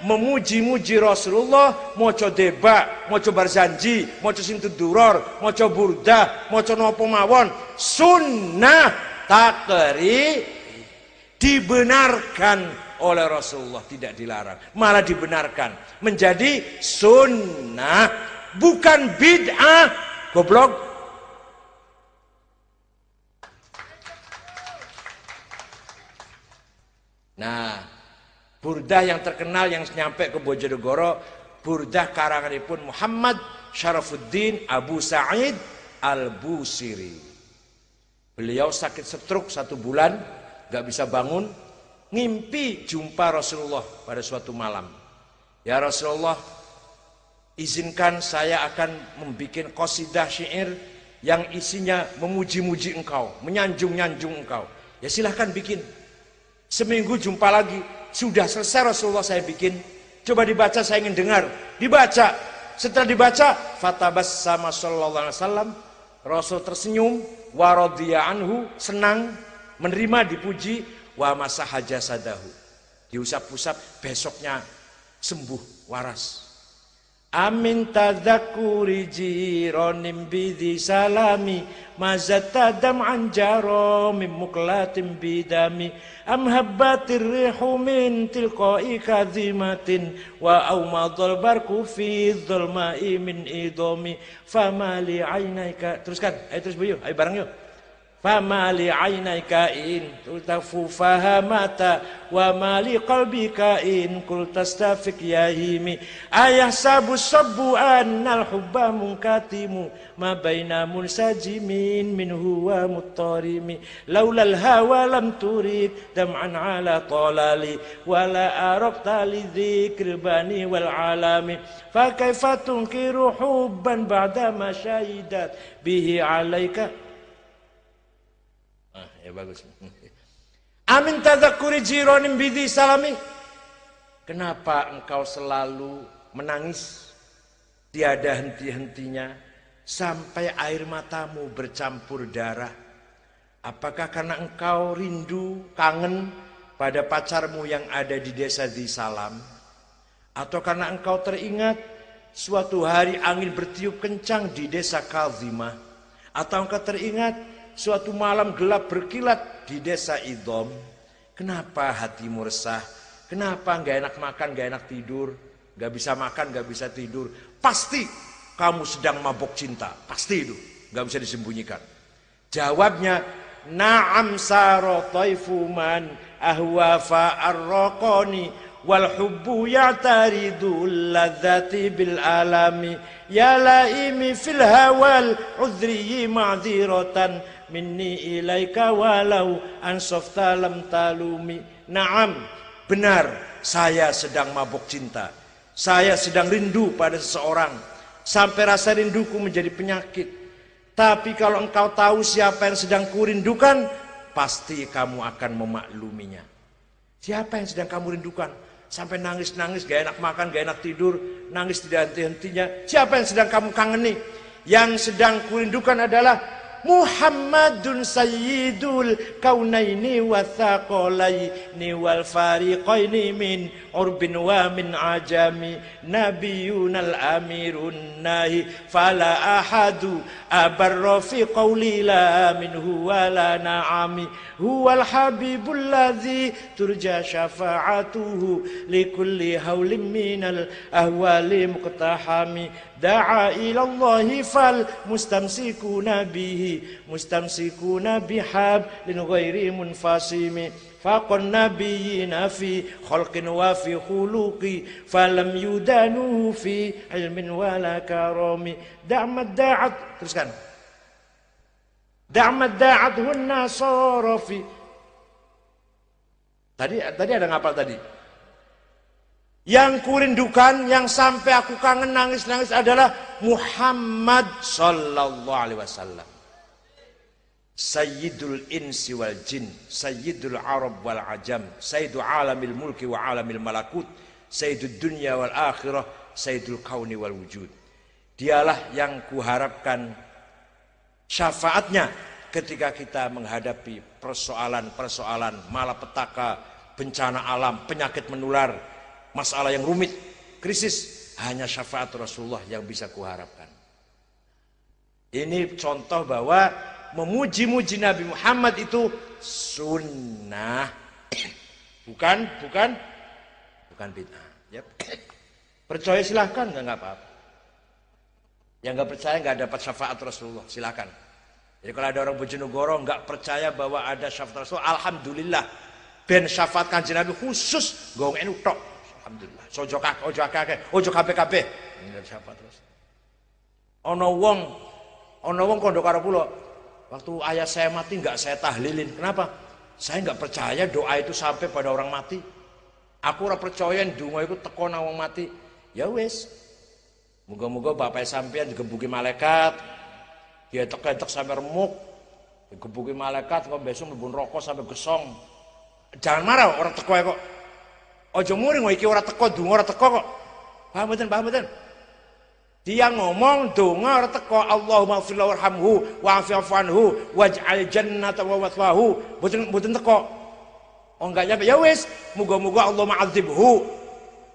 memuji-muji Rasulullah, moco deba, moco barzanji, moco sintuduror, moco burdah, moco nopo mawon, sunnah takri dibenarkan oleh Rasulullah, tidak dilarang, malah dibenarkan menjadi sunnah, bukan bid'ah. Goblok. Nah, burdah yang terkenal yang nyampe ke Bojonegoro, burdah karanganipun Muhammad Syarafuddin Abu Sa'id Al-Busiri. Beliau sakit stroke 1 bulan, gak bisa bangun, ngimpi jumpa Rasulullah pada suatu malam. Ya Rasulullah, izinkan saya akan membuat qasidah syair yang isinya memuji-muji engkau, menyanjung-nyanjung engkau. Ya silahkan bikin. Seminggu jumpa lagi, sudah selesai Rasulullah saya bikin. Coba dibaca, saya ingin dengar. Dibaca. Setelah dibaca, fatabassama sallallahu alaihi wasallam, Rasul tersenyum, wa radhiya anhu, senang, menerima, dipuji, wa masaha jasadahu. Diusap-usap, besoknya sembuh, waras. Amin tadzakuri jironim bidhi salami mazata dam'an jaro min muklatim bidami am habbatir rihu min tilqai kadhimatin wa aumadul barku fi dhulma'i min idomi famali aynaika. Teruskan, ayo terus Bu, ayo bareng yuk. Famali aynaika in tultafu fahamata wa mali qalbika in kultastafik yahimi ayah sabu sabbu annal hubba munkatimu ma baina munsajimin minhu wa muttarimi laulal hawa lam turid dam'an ala talali wala araqta li dzikril bani wal alami fa kaifa tunkiru hubban ba'da ma syahidat bihi alaika. Ya bagus. Amin tadzakuri jironim bidhi salami. Kenapa engkau selalu menangis tiada henti-hentinya sampai air matamu bercampur darah? Apakah karena engkau rindu, kangen pada pacarmu yang ada di desa di Salam? Atau karena engkau teringat suatu hari angin bertiup kencang di desa Kalzimah? Atau engkau teringat suatu malam gelap berkilat di desa Idom? Kenapa hatimu resah? Kenapa gak enak makan, gak enak tidur? Gak bisa makan, gak bisa tidur? Pasti kamu sedang mabok cinta. Pasti itu, gak bisa disembunyikan. Jawabnya, na'am saro taifu man ahwa fa'arraqani wal hubbu ya'taridul ladzati bil alami ya laimi fil hawal udhri ma'dziratan minni ilaika walau ansofta lam talumi. Naam, benar, saya sedang mabuk cinta. Saya sedang rindu pada seseorang sampai rasa rinduku menjadi penyakit. Tapi kalau engkau tahu siapa yang sedang kurindukan, pasti kamu akan memakluminya. Siapa yang sedang kamu rindukan? Sampai nangis-nangis, gak enak makan, gak enak tidur, nangis tidak henti-hentinya. Siapa yang sedang kamu kangeni? Yang sedang kurindukan adalah Muhammadun sayyidul kaunaini wa thaqalaini wal fariqaini min urbin wa min ajami nabiyunal amirun nahi fala ahadu abarra fi qawli la minhu wa la na'ami huwal habibul ladzi turja syafa'atuhu likulli hawlim minal ahwali muqtahami da'a ilallahi fal mustamsikuna bihi mustamsikuna bihablin ghairi munfasimi faqan nabiyina fi khalqin wa fi khuluqi falam yudanu fi ilmin wala karami da'mad da'at. Teruskan, da'mad da'at hunna sarafi. Tadi ada ngapal tadi? Yang kurindukan, yang sampai aku kangen nangis-nangis adalah Muhammad sallallahu alaihi wasallam. Sayyidul insi wal jin, sayyidul arab wal ajam, sayyidu alamil mulki wa alamil malakut, sayyidud dunya wal akhirah, sayyidul kauni wal wujud. Dialah yang kuharapkan syafaatnya ketika kita menghadapi persoalan-persoalan malapetaka, bencana alam, penyakit menular, masalah yang rumit, krisis. Hanya syafaat Rasulullah yang bisa kuharapkan. Ini contoh bahwa memuji-muji Nabi Muhammad itu sunnah, bukan bid'ah. Yep. Percaya silahkan, nggak apa-apa. Yang nggak percaya nggak dapat syafaat Rasulullah, silahkan. Jadi kalau ada orang Bojonegoro nggak percaya bahwa ada syafaat Rasulullah, alhamdulillah. Ben syafaat Kanjeng Nabi khusus gong enu tok. Alhamdulillah. Ojo kabeh. Ini syafaat terus. Ono wong kondok karo kula. Waktu ayah saya mati nggak saya tahlilin. Kenapa? Saya nggak percaya doa itu sampai pada orang mati. Aku ora percaya donga iku teko nang wong mati. Ya wis. Muga-muga bapak sampean digebuki malaikat. Dia tek-tek sampai remuk. Digebuki malaikat kok besok mlebu neraka sampai gesong. Jangan marah orang teko kok. Ojo muring iki ora teko donga ora teko kok. Paham mboten? Dia ngomong donga ora teko Allahumma fir warhamhu wa'fu anhu waj'al jannata wa wathwahu. Mboten teko. Oh enggak nyampe ya wis, muga-muga Allah ma'adzibhu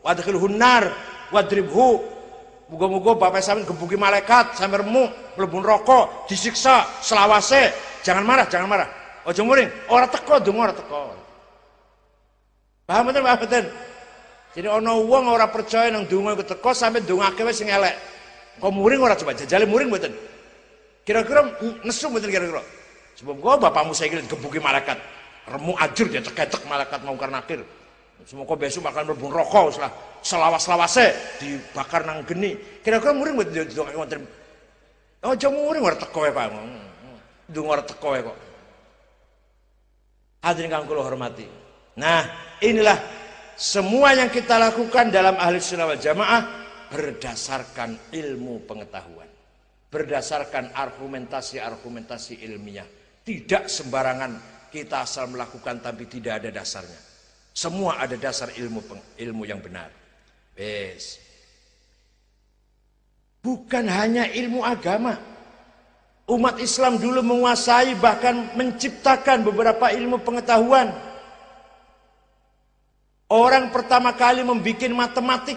wa adkhilhu nar wadribhu. Muga-muga bapak sampean gebuki malaikat sampai remuk, mlebu neraka, disiksa selawase. Jangan marah, jangan marah. Aja muring, ora teko donga ora teko. Paham mboten? Jadi ana wong ora percaya nang donga iku teko sampe ndongake wis sing elek. Kok muring ora coba jajale muring mboten? Kira-kira nesu mboten kira-kira. Sebab kok bapakmu saiki gebuki malaikat, remuk ajur dia cekecek malaikat mungkar nakir. Semoga besok bakal mlebu neraka wis lah. Selawas-lawase dibakar nang geni. Kira-kira muring mboten ndongake wonten. Aja muring ora teko wae Pak. Ndonga ora teko wae kok. Hadirin kang kula hormati. Nah, inilah semua yang kita lakukan dalam ahli sunnah wal jamaah berdasarkan ilmu pengetahuan, berdasarkan argumentasi-argumentasi ilmiah. Tidak sembarangan kita asal melakukan tapi tidak ada dasarnya. Semua ada dasar ilmu yang benar. Yes. Bukan hanya ilmu agama. Umat Islam dulu menguasai bahkan menciptakan beberapa ilmu pengetahuan. Orang pertama kali membuat matematik,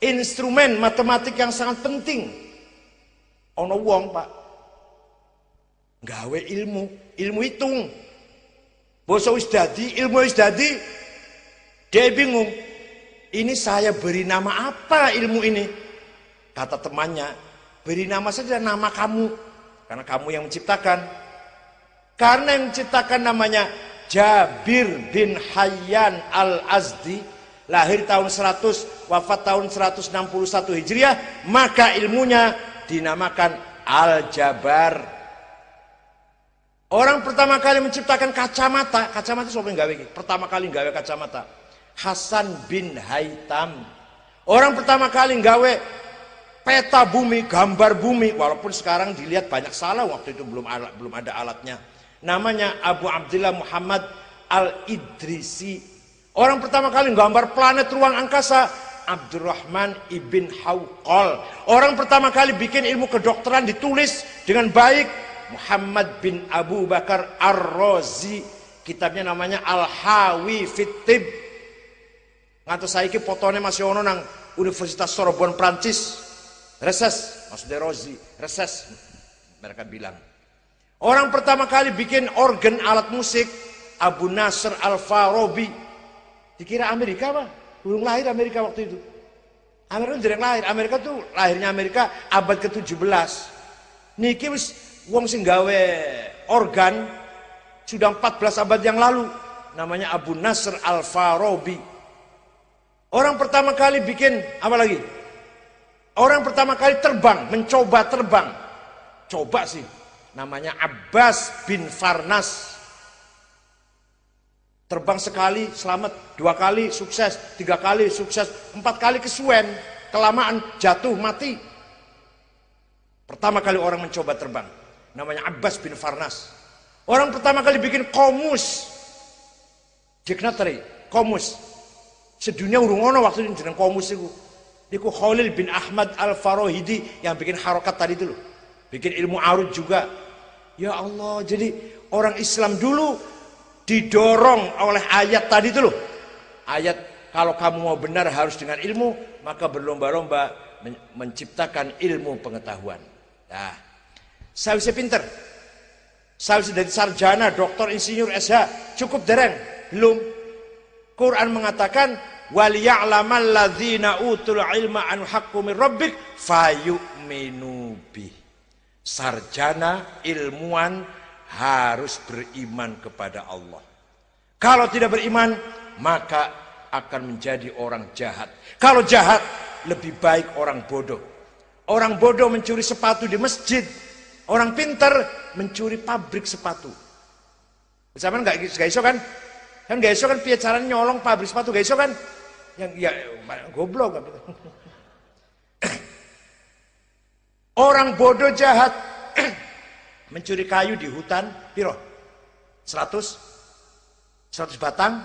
instrumen matematik yang sangat penting. Ono wong Pak, gawe ilmu hitung. Basa wis dadi, ilmu wis dadi, dia bingung. Ini saya beri nama apa ilmu ini? Kata temannya, beri nama saja nama kamu. Karena kamu yang menciptakan. Karena yang menciptakan namanya Jabir bin Hayyan al-Azdi, lahir tahun 100, wafat tahun 161 Hijriah, maka ilmunya dinamakan Al-Jabar. Orang pertama kali menciptakan kacamata siapa yang gawe iki? Pertama kali gawe kacamata Hasan bin Haytham. Orang pertama kali gawe peta bumi, gambar bumi, walaupun sekarang dilihat banyak salah, waktu itu belum ada alatnya. Namanya Abu Abdillah Muhammad Al-Idrisi. Orang pertama kali gambar planet ruang angkasa Abdurrahman ibn Hawqal. Orang pertama kali bikin ilmu kedokteran ditulis dengan baik Muhammad bin Abu Bakar Ar-Razi. Kitabnya namanya Al-Hawi Fit-Tib. Ngantos saiki fotone masih ono nang Universitas Sorbonne Prancis. Reses, maksudnya Rozi, reses mereka bilang. Orang pertama kali bikin organ alat musik Abu Nasr Al-Farabi. Dikira Amerika Pak, belum lahir Amerika waktu itu. Amerika jarang lahir, Amerika tuh lahirnya Amerika abad ke-17. Niki wis wong sing gawe organ sudah 14 abad yang lalu, namanya Abu Nasr Al-Farabi. Orang pertama kali bikin apa lagi? Orang pertama kali terbang, mencoba terbang. Coba sih, namanya Abbas bin Farnas. Terbang sekali selamat, 2 kali sukses, 3 kali sukses, 4 kali kesuwen, kelamaan jatuh mati. Pertama kali orang mencoba terbang, namanya Abbas bin Farnas. Orang pertama kali bikin komus, dictionary, komus. Sedunia urung ono waktu itu jeneng komus itu. Niku Khalil bin Ahmad Al-Farahidi yang bikin harokat tadi itu loh. Bikin ilmu arud juga. Ya Allah, jadi orang Islam dulu didorong oleh ayat tadi itu loh. Ayat kalau kamu mau benar harus dengan ilmu, maka berlomba-lomba menciptakan ilmu pengetahuan. Nah, saya bisa pinter. Saya bisa dari sarjana, doktor, insinyur, SH, cukup dereng? Belum. Quran mengatakan waliya'lamal ladzina utul ilma an haqqu mir rabbik fayu'minu bih. Sarjana, ilmuwan harus beriman kepada Allah. Kalau tidak beriman, maka akan menjadi orang jahat. Kalau jahat, lebih baik orang bodoh. Orang bodoh mencuri sepatu di masjid. Orang pintar mencuri pabrik sepatu. Zaman nggak iso kan? Kan nggak iso kan piye caranya nyolong pabrik sepatu, nggak iso kan? Yang ya goblok kan. Orang bodoh jahat mencuri kayu di hutan piro? 100 batang,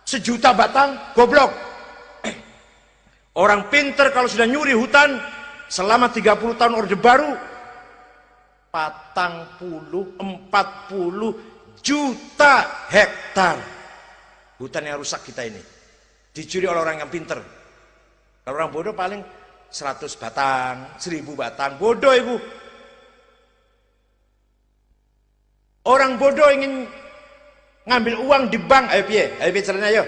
1.000.000 batang, goblok. Orang pinter kalau sudah nyuri hutan selama 30 tahun Orde Baru 40 juta hektar hutan yang rusak kita ini dicuri oleh orang yang pinter. Kalau orang bodoh paling 100 batang, 1000 batang. Bodoh ibu. Orang bodoh ingin ngambil uang di bank, ayo piye caranya ayo.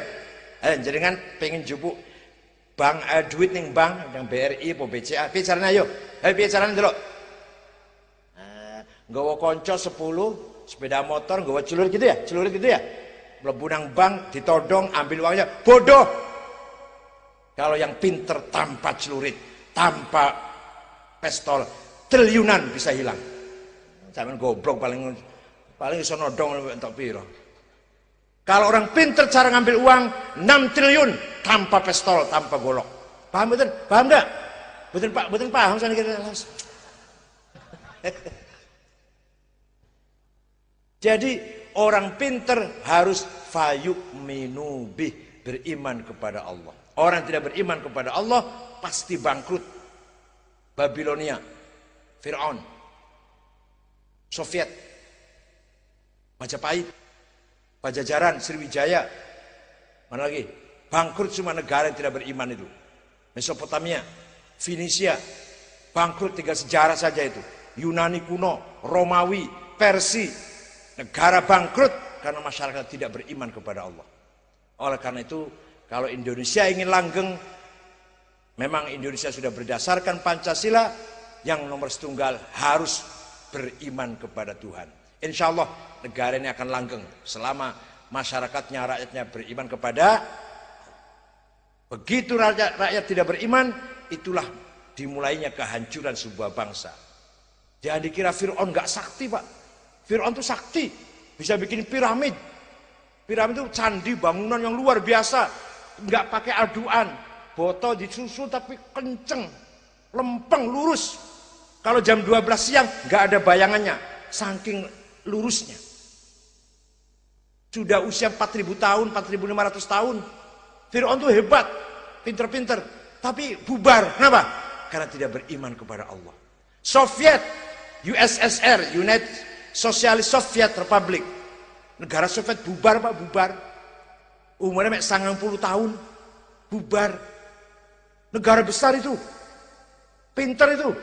Jenengan pengen jupuk bank duit ning bank, yang BRI apa BCA, piye caranya ayo. Piye caranya delok. Nggawa kanca 10 sepeda motor, nggawa celurit gitu ya. Mlebu nang bank, ditodong, ambil uangnya. Bodoh. Kalau yang pinter tanpa celurit, tanpa pistol, triliunan bisa hilang. Jangan goblok paling iso nodong entuk piro. Kalau orang pinter cara ngambil uang 6 triliun tanpa pistol, tanpa golok. Paham betul? Paham enggak? Betul Pak, betul paham saya kira. Jadi orang pinter harus fayuk minubih, beriman kepada Allah. Orang tidak beriman kepada Allah pasti bangkrut. Babilonia, Fir'aun, Soviet, Majapahit, Pajajaran, Sriwijaya, mana lagi? Bangkrut semua negara yang tidak beriman itu. Mesopotamia, Finisia, bangkrut, tinggal sejarah saja itu. Yunani kuno, Romawi, Persia, negara bangkrut karena masyarakat tidak beriman kepada Allah. Oleh karena itu, kalau Indonesia ingin langgeng, memang Indonesia sudah berdasarkan Pancasila, yang nomor setunggal harus beriman kepada Tuhan. Insya Allah negara ini akan langgeng selama masyarakatnya, rakyatnya beriman kepada. Begitu rakyat tidak beriman, itulah dimulainya kehancuran sebuah bangsa. Jangan dikira Fir'aun nggak sakti Pak. Fir'aun itu sakti, bisa bikin piramid. Piramid itu candi, bangunan yang luar biasa, nggak pakai aduan, botol disusun tapi kenceng, lempeng, lurus. Kalau jam 12 siang nggak ada bayangannya, saking lurusnya. Sudah usia 4000 tahun, 4500 tahun. Fir'aun itu hebat, pinter-pinter, tapi bubar. Kenapa? Karena tidak beriman kepada Allah. Soviet, USSR, United Socialist Soviet Republic, negara Soviet bubar Pak, bubar. Umurnya 90 tahun, bubar. Negara besar itu, pinter itu.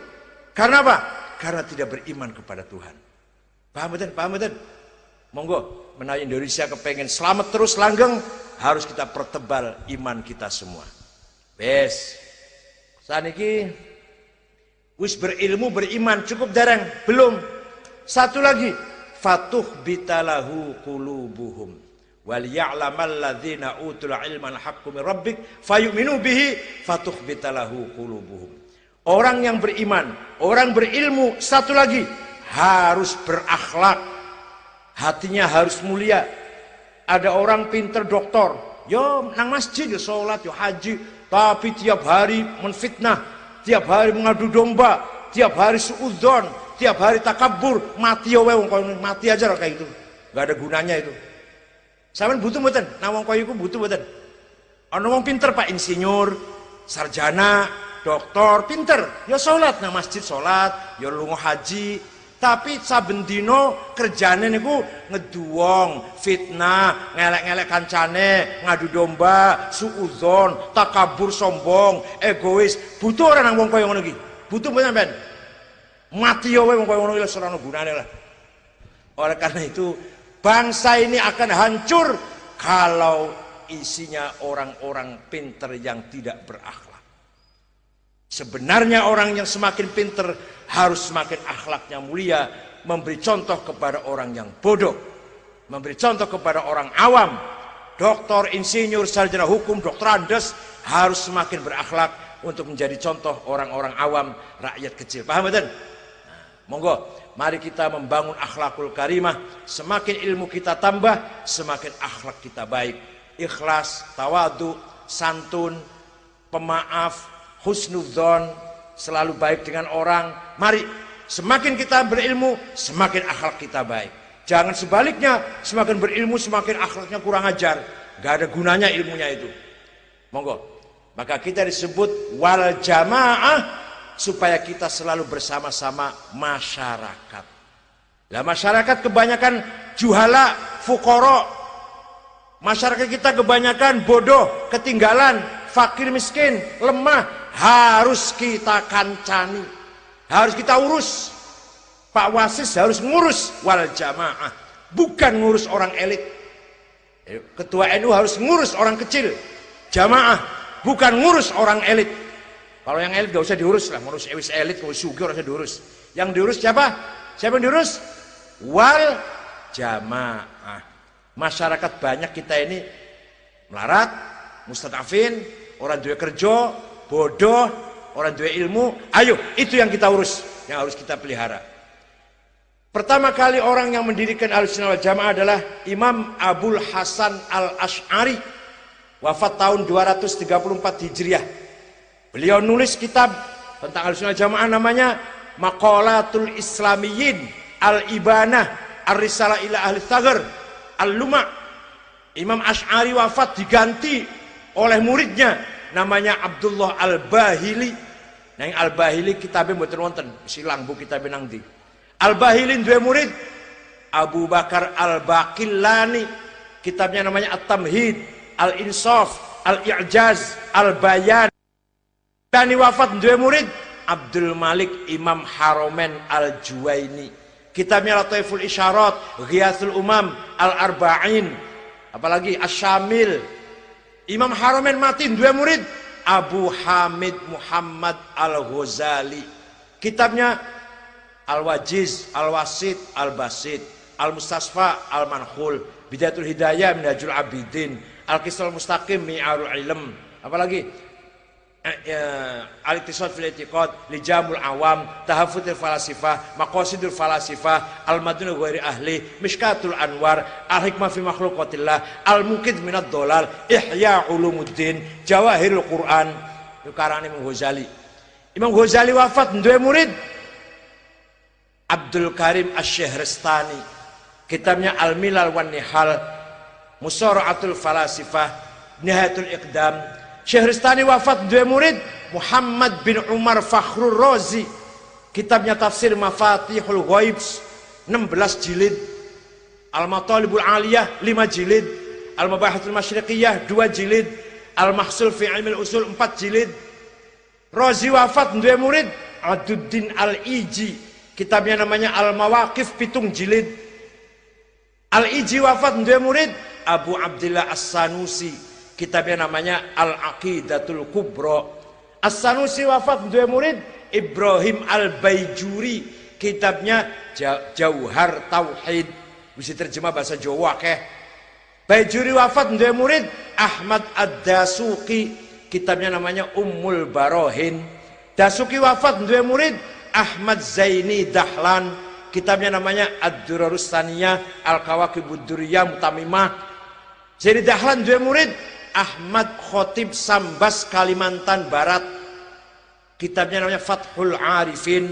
Karena apa? Karena tidak beriman kepada Tuhan. Paham betul? Paham betul? Monggo, menawi Indonesia kepengen selamat terus langgeng, harus kita pertebal iman kita semua. Bes. Saniki wis berilmu beriman cukup dereng? Belum. Satu lagi, fatuh bitalahu qulubuhum wal ya'lamal ladzina utul ilman haqqu min rabbik fayu'minu bihi fatuh bitalahu qulubuhum. Orang yang beriman, orang berilmu, satu lagi harus berakhlak. Hatinya harus mulia. Ada orang pinter doktor, yo nang masjid yo salat yo haji, tapi tiap hari menfitnah, tiap hari mengadu domba, tiap hari suudzon, tiap hari takabur, mati ya wong koyo mati aja kayak gitu. Enggak ada gunanya itu. Sampeyan butuh mboten? Nah wong koyo iku butuh mboten? Ana wong pinter Pak, insinyur, sarjana, doktor, pinter, ya salat nang masjid salat, ya lunga haji, tapi saben dina kerjane niku ngeduwong, fitnah, ngelek-ngelek kancane, ngadu domba, suudzon, takabur, sombong, egois. Butuh ora nang wong koyo ngono iki? Butuh mboten sampean? Mati ya wong koyo ngono iki ora ono gunane lah. Oleh karena itu bangsa ini akan hancur kalau isinya orang-orang pinter yang tidak berakhlak. Sebenarnya orang yang semakin pinter harus semakin akhlaknya mulia, memberi contoh kepada orang yang bodoh, memberi contoh kepada orang awam. Doktor, insinyur, sarjana hukum, dokter Andes harus semakin berakhlak untuk menjadi contoh orang-orang awam, rakyat kecil. Paham betul? Monggo, mari kita membangun akhlakul karimah. Semakin ilmu kita tambah, semakin akhlak kita baik. Ikhlas, tawadu, santun, pemaaf, husnudzon, selalu baik dengan orang. Mari, semakin kita berilmu, semakin akhlak kita baik. Jangan sebaliknya, semakin berilmu, semakin akhlaknya kurang ajar. Gak ada gunanya ilmunya itu. Monggo, maka kita disebut wal jamaah, supaya kita selalu bersama-sama masyarakat. Lah masyarakat kebanyakan juhala, fukoro. Masyarakat kita kebanyakan bodoh, ketinggalan, fakir miskin, lemah. harus kita kancani, harus kita urus. Pak Wasis harus ngurus wal jamaah, bukan ngurus orang elit. Ketua NU harus ngurus orang kecil, jamaah, bukan ngurus orang elit. Kalau yang elit gak usah diurus lah, ngurus elit, ngurus sugi harusnya diurus. Yang diurus siapa? Siapa yang diurus? Wal jamaah. Masyarakat banyak kita ini melarat, mustadafin, orang duwe kerja, bodoh, orang duwe ilmu. Ayo, itu yang kita urus, yang harus kita pelihara. Pertama kali orang yang mendirikan Ahlussunnah wal Jamaah adalah Imam Abul Hasan Al-Asy'ari, wafat tahun 234 Hijriah. Beliau nulis kitab tentang Ahlussunnah wal Jamaah namanya Maqalatul Islamiyyin Al-Ibanah Ar-Risalah ila Ahli Thaghar Al-Luma'. Imam Asy'ari wafat diganti oleh muridnya namanya Abdullah Al-Bahili. Nang Al-Bahili kitabnya mboten wonten, silang bu kitabnya nang ndi. Al-Bahili dua murid Abu Bakar Al-Baqillani, kitabnya namanya At-Tamhid, Al-Insaf, Al-I'jaz, Al-Bayan. Dan wafat dua murid Abdul Malik Imam Haromen Al-Juwaini, kitabnya Lataiful Isyarat, Ghiyathul Umam, Al-Arba'in, apalagi Asy-Syamil. Imam Haromen mati dua murid Abu Hamid Muhammad Al-Ghazali, kitabnya Al-Wajiz, Al-Wasit, Al-Basit, Al-Mustasfa, Al-Manhul, Bidayatul Hidayah, Minhajul Abidin, Al-Qisal Mustaqim, Mi'arul Ilm, apalagi Al-Iqtisad fil I'tiqad, Lijamul Awam, Tahaffudzul Falasifah, Maqasidul Falasifah, Al-Madunul Ghairi Ahli, Mishkatul Anwar, Al-Hikmah fi Makhluqatillah, Al-Muqidh minad Dhalal, Ihya Ulumuddin, Jawahirul Quran. Itu karang Imam Ghazali. Imam Ghazali wafat dua murid Abdul Karim Asy-Syahrastani, kitabnya Al-Milal wan Nihal, Musara'atul Falasifah, Nihayatul Iqdam. Syahrastani wafat dua murid Muhammad bin Umar Fakhrur Razi, kitabnya Tafsir Mafatihul Ghaib 16 jilid, Al-Matalibul Aliyah 5 jilid, Al-Mabahatul Masyriqiyah 2 jilid, Al-Mahsul fi Ilmil Usul 4 jilid. Razi wafat dua murid Aduddin Al-Iji, kitabnya namanya Al-Mawaqif 7 jilid. Al-Iji wafat dua murid Abu Abdillah As-Sanusi, kitabnya namanya Al-Aqidatul Kubra. As-Sanusi wafat dua murid Ibrahim Al-Baijuri, kitabnya Jauhar Tauhid, bisa terjemah bahasa Jawa keh. Baijuri wafat dua murid Ahmad Ad-Dasuki, kitabnya namanya Ummul Barohin. Dasuki wafat dua murid Ahmad Zaini Dahlan, kitabnya namanya Ad-Durarus Tsaniyah, Al-Kawakibud Durriyah Mutamimah. Zaini Dahlan dua murid Ahmad Khotib Sambas Kalimantan Barat, kitabnya namanya Fathul Arifin.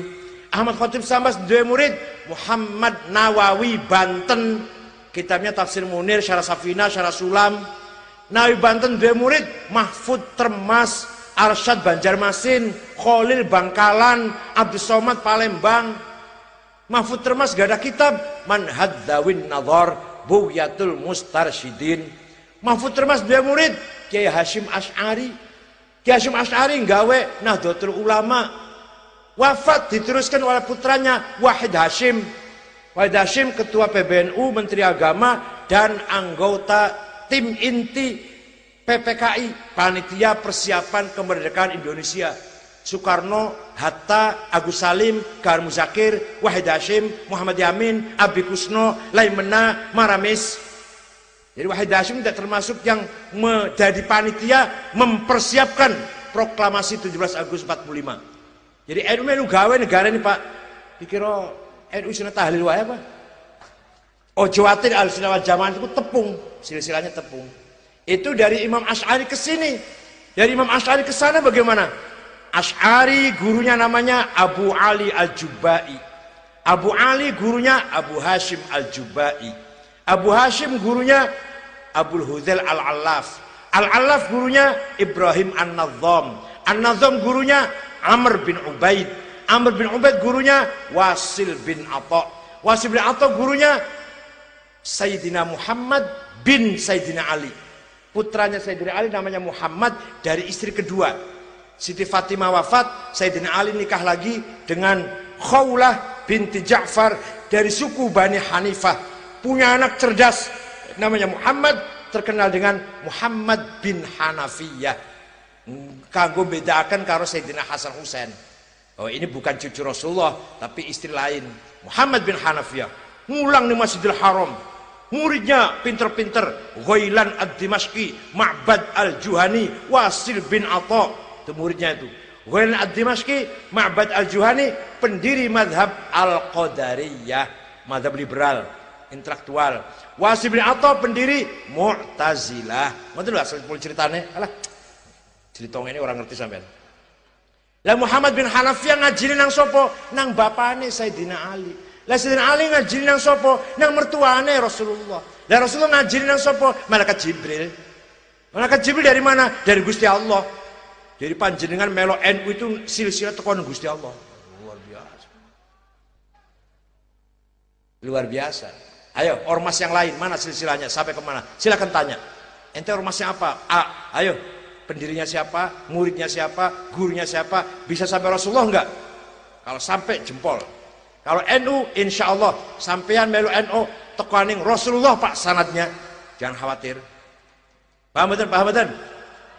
Ahmad Khotib Sambas dua murid Muhammad Nawawi Banten, kitabnya Tafsir Munir, Syarah Safina, Syarah Sulam. Nawawi Banten dua murid Mahfud Termas, Arsyad Banjarmasin, Khalil Bangkalan, Abdus Somad Palembang. Mahfud Termas gak ada kitab Manhaj Dzawin Nadhar, Bughyatul Mustarsyidin. Mahfud Termas dua murid Kiai Hasyim Asy'ari. Kiai Hasyim Asy'ari nggawe Nahdlatul Ulama, wafat diteruskan oleh putranya Wahid Hasyim. Wahid Hasyim ketua PBNU, Menteri Agama, dan anggota tim inti PPKI, Panitia Persiapan Kemerdekaan Indonesia. Soekarno, Hatta, Agus Salim, Kahar Muzakir, Wahid Hasyim, Muhammad Yamin, Abi Kusno, Laimena, Maramis. Jadi Wahid Hasyim tidak termasuk yang menjadi panitia mempersiapkan proklamasi 17 Agustus 45. Jadi NU melu gawe negara ini Pak. Dikira NU sunnah tahlil wae apa? Ojo watir Ahlussunnah wal Jamaah itu tepung, silsilahnya tepung. Itu dari Imam Asy'ari ke sini. Dari Imam Asy'ari ke sana bagaimana? Asy'ari gurunya namanya Abu Ali Al-Jubai. Abu Ali gurunya Abu Hasyim Al-Jubai. Abu Hasyim gurunya Abul Hudzail Al-Allaf. Al-Allaf gurunya Ibrahim An-Nazzam. An-Nazzam gurunya Amr bin Ubaid. Amr bin Ubaid gurunya Wasil bin Atha. Wasil bin Atha gurunya Sayyidina Muhammad bin Sayyidina Ali. Putranya Sayyidina Ali namanya Muhammad dari istri kedua. Siti Fatimah wafat, Sayyidina Ali nikah lagi dengan Khawlah binti Ja'far dari suku Bani Hanifah. Punya anak cerdas namanya Muhammad, terkenal dengan Muhammad bin Hanafiyah. Kanggo bedakan karo Sayyidina Hasan Husain. Oh, ini bukan cucu Rasulullah tapi istri lain. Muhammad bin Hanafiyah ngulang di Masjidil Haram. Muridnya pinter-pinter, Ghailan ad-Dimashqi, Ma'bad al-Juhani, Wasil bin Atha. Itu muridnya itu. Ghailan ad-Dimashqi, Ma'bad al-Juhani, pendiri madhab al-Qadariyah, madhab liberal, intelektual. Wasil bin Atha, pendiri Mu'tazilah. Ngoten lho asal ceritane. Alah, ceritong ini orang ngerti sampean. Lah Muhammad bin Hanafiyah ngajini nang sopo? Nang bapane Sayyidina Ali. Lah Sayyidina Ali ngajini nang sopo? Nang mertuane Rasulullah. Lah Rasulullah ngajini nang sopo? Malaikat Jibril. Malaikat Jibril dari mana? Dari Gusti Allah. Jadi panjenengan melo NU itu silsilah tekan Gusti Allah. Luar biasa. Luar biasa. Ayo ormas yang lain mana silsilahnya sampai kemana? Silakan tanya. Ente ormasnya apa? A. Ayo. Pendirinya siapa? Muridnya siapa? Gurunya siapa? Bisa sampai Rasulullah enggak? Kalau sampai jempol. Kalau NU insya Allah sampean melu NU tekaning Rasulullah pak sanadnya. Jangan khawatir. Paham betul? Paham betul?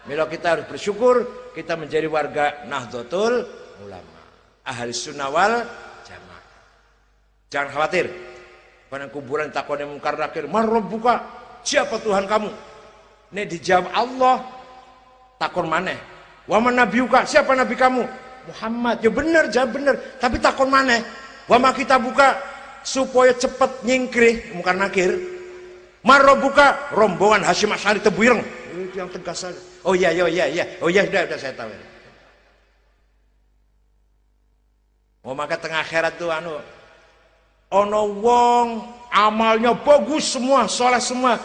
Milo kita harus bersyukur kita menjadi warga Nahdlatul Ulama, ahli sunnah wal jamaah. Jangan khawatir. Pada kuburan takone mungkar nakir, "Man rabbuka?" Siapa Tuhan kamu? Nek dijawab Allah, takon maneh. "Wa man nabiyuka?" Siapa nabi kamu? Muhammad. Ya bener, jawab bener. Tapi takon maneh. "Wa ma kita buka?" Supaya cepet nyingkrih mungkar nakir. "Man rabbuka?" Rombongan Hasyim Asy'ari Tebuyireng. Itu yang tegas saja. Oh iya. Oh iya sudah saya tahu. Oh maka tengah akhirat tuh ono wong amalnya bagus semua, soleh semua,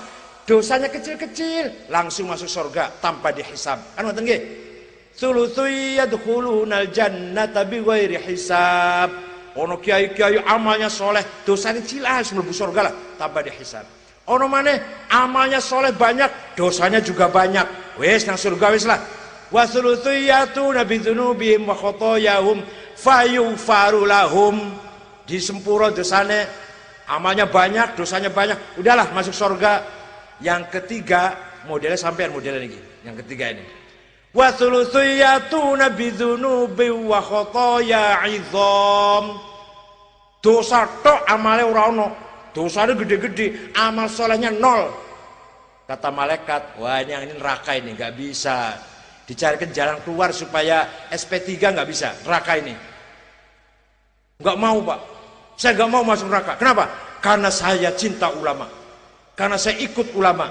dosanya kecil-kecil, langsung masuk surga tanpa dihisab. Kan ngoten nggih? Tsulutsy yadkhulunal jannata bighairi hisab. Ono kiai-kiai amalnya soleh, dosanya cilas mlebu surga lah tanpa dihisab. Ono maneh amalnya soleh banyak, dosanya juga banyak. Wes nang surga wis lah. Wa tsulutsiyatu nabidunubihim wa khotoyahum fayufaru lahum. Disempuro dosane, amalnya banyak, dosanya banyak. Udahlah masuk surga. Yang ketiga, modelnya sampean model ini. Yang ketiga ini. Wa tsulutsiyatu nabidzunubi wa khotoya 'idzam. Dosa tok amale ora ono. Dosanya gede-gede, amal solehnya nol. Kata malaikat, wah yang ini neraka ini, nggak bisa. Dicarikan jalan keluar supaya SP3 nggak bisa, neraka ini. Nggak mau pak, saya nggak mau masuk neraka. Kenapa? Karena saya cinta ulama. Karena saya ikut ulama.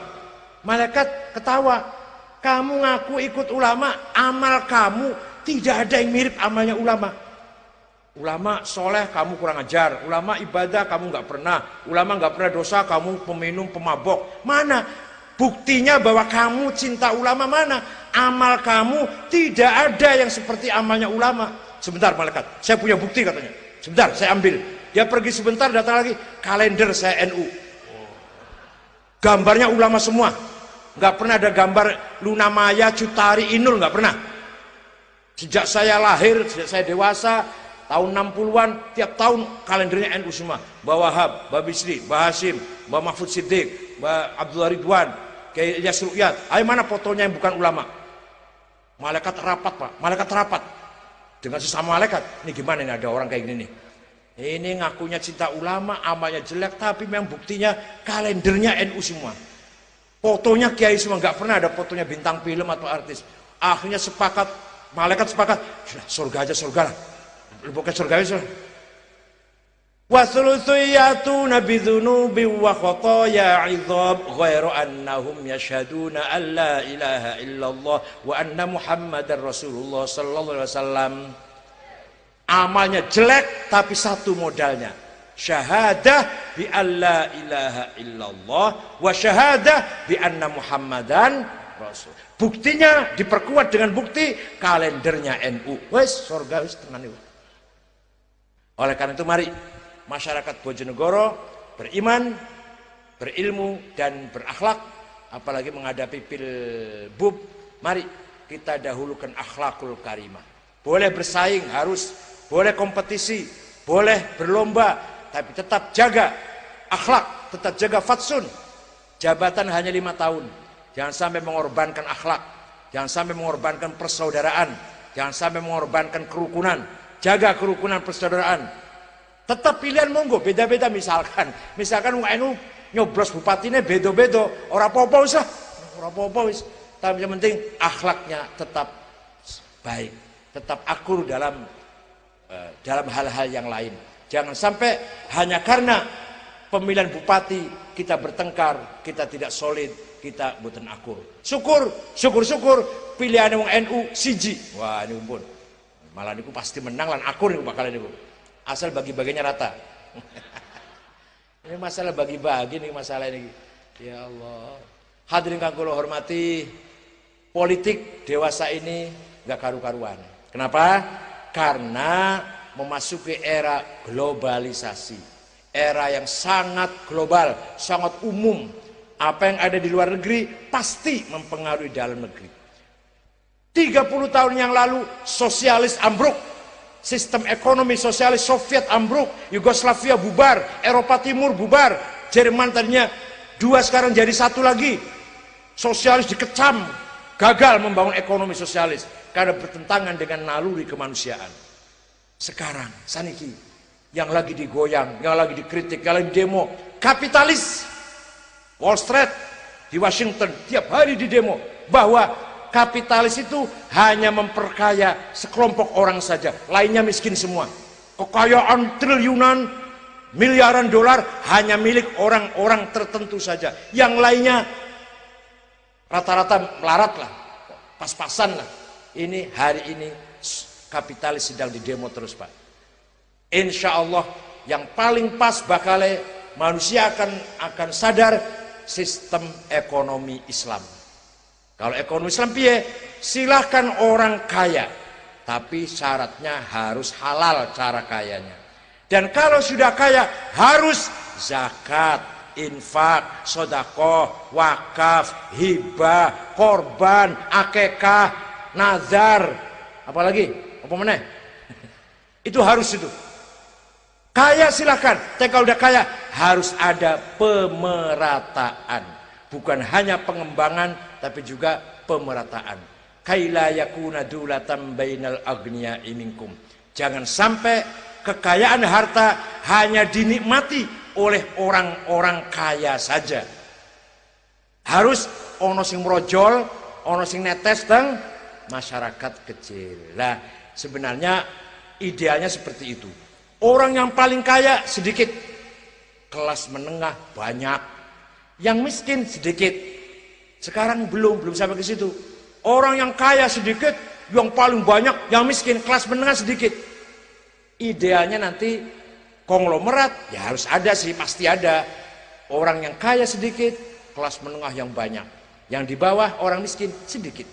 Malaikat ketawa, kamu ngaku ikut ulama, amal kamu tidak ada yang mirip amalnya ulama. Ulama soleh kamu kurang ajar, ulama ibadah kamu nggak pernah, ulama nggak pernah dosa kamu peminum pemabok. Mana buktinya bahwa kamu cinta ulama? Mana amal kamu tidak ada yang seperti amalnya ulama. Sebentar malaikat, saya punya bukti katanya. Sebentar saya ambil. Dia pergi sebentar datang lagi, kalender saya NU. Gambarnya ulama semua, nggak pernah ada gambar Luna Maya, Cutari, Inul, nggak pernah. Sejak saya lahir, sejak saya dewasa. Tahun 60-an, tiap tahun kalendernya NU semua. Mbah Wahab, Mbah Bisri, Mbah Hasyim, Mbah Mahfud Siddiq, Mbah Abdullah Ridwan, Kiai Ilyas Ruqyat. Ayo mana fotonya yang bukan ulama? Malaikat rapat pak, malaikat rapat. Dengan sesama malaikat, ini gimana ini ada orang kayak gini nih. Ini ngakunya cinta ulama, amalnya jelek, tapi memang buktinya kalendernya NU semua. Fotonya kiai semua, nggak pernah ada fotonya bintang film atau artis. Akhirnya sepakat, malaikat sepakat, sudah surga aja surga lah. Bukan surga itu. Wa thulutsiyatuna bidzunubi wa khotoya 'idzab ghairu annahum yashhaduna an la ilaha illallah wa anna muhammadar rasulullah sallallahu alaihi wasallam. Amalnya jelek tapi satu modalnya. Syahadah bi alla ilaha illallah wa syahadah bi anna muhammadan rasul. Buktinya diperkuat dengan bukti kalendernya NU. Wes surga wis tenan itu. Oleh karena itu mari masyarakat Bojonegoro beriman, berilmu dan berakhlak, apalagi menghadapi pilbub. Mari kita dahulukan akhlakul karimah. Boleh bersaing, harus, boleh kompetisi, boleh berlomba, tapi tetap jaga akhlak, tetap jaga fatsun. Jabatan hanya 5 tahun, jangan sampai mengorbankan akhlak, jangan sampai mengorbankan persaudaraan, jangan sampai mengorbankan kerukunan. Jaga kerukunan persaudaraan. Tetap pilihan monggo, beda-beda. Misalkan wong NU nyoblos bupatinya beda-beda, ora apa-apa usah, ora apa-apa wis. Tapi yang penting akhlaknya tetap baik, tetap akur dalam hal-hal yang lain. Jangan sampai hanya karena pemilihan bupati kita bertengkar, kita tidak solid, kita mboten akur. Syukur pilihan wong NU siji. Wah, ini umpun. Malah niku pasti menang lan akur niku bakal niku. Asal bagi-baginya rata. Ini masalah bagi-bagi nih masalah ini. Ya Allah. Hadirin kang kula hormati, politik dewasa ini gak karu-karuan. Kenapa? Karena memasuki era globalisasi. Era yang sangat global, sangat umum. Apa yang ada di luar negeri pasti mempengaruhi dalam negeri. 30 tahun yang lalu sosialis ambruk, sistem ekonomi sosialis Soviet ambruk, Yugoslavia bubar, Eropa Timur bubar, Jerman tadinya 2 sekarang jadi 1 lagi. Sosialis dikecam, gagal membangun ekonomi sosialis karena bertentangan dengan naluri kemanusiaan. Sekarang saniki yang lagi digoyang, yang lagi dikritik, yang lagi demo, kapitalis. Wall Street di Washington tiap hari di demo bahwa kapitalis itu hanya memperkaya sekelompok orang saja, lainnya miskin semua. Kekayaan triliunan, miliaran dolar hanya milik orang-orang tertentu saja. Yang lainnya rata-rata melarat lah, pas-pasan lah. Ini hari ini kapitalis sedang didemo terus, Pak. Insya Allah yang paling pas bakal manusia akan sadar sistem ekonomi Islam. Kalau ekonomi Islam piye? Silahkan orang kaya, tapi syaratnya harus halal cara kayanya. Dan kalau sudah kaya harus zakat, infak, sedekah, wakaf, hibah, korban, akekah, nazar, apalagi apa meneh? Itu harus itu. Kaya silahkan, tapi kalau udah kaya harus ada pemerataan, bukan hanya pengembangan tapi juga pemerataan. Kaila yakuna dulatan bainal agniya'i minkum. Jangan sampai kekayaan harta hanya dinikmati oleh orang-orang kaya saja. Harus ono sing merojol, ono sing netes teng masyarakat kecil. Lah, sebenarnya idealnya seperti itu. Orang yang paling kaya sedikit, kelas menengah banyak, yang miskin sedikit. Sekarang belum sampai ke situ. Orang yang kaya sedikit, yang paling banyak, yang miskin, kelas menengah sedikit. Idealnya nanti konglomerat, ya harus ada sih, pasti ada. Orang yang kaya sedikit, kelas menengah yang banyak. Yang di bawah orang miskin sedikit.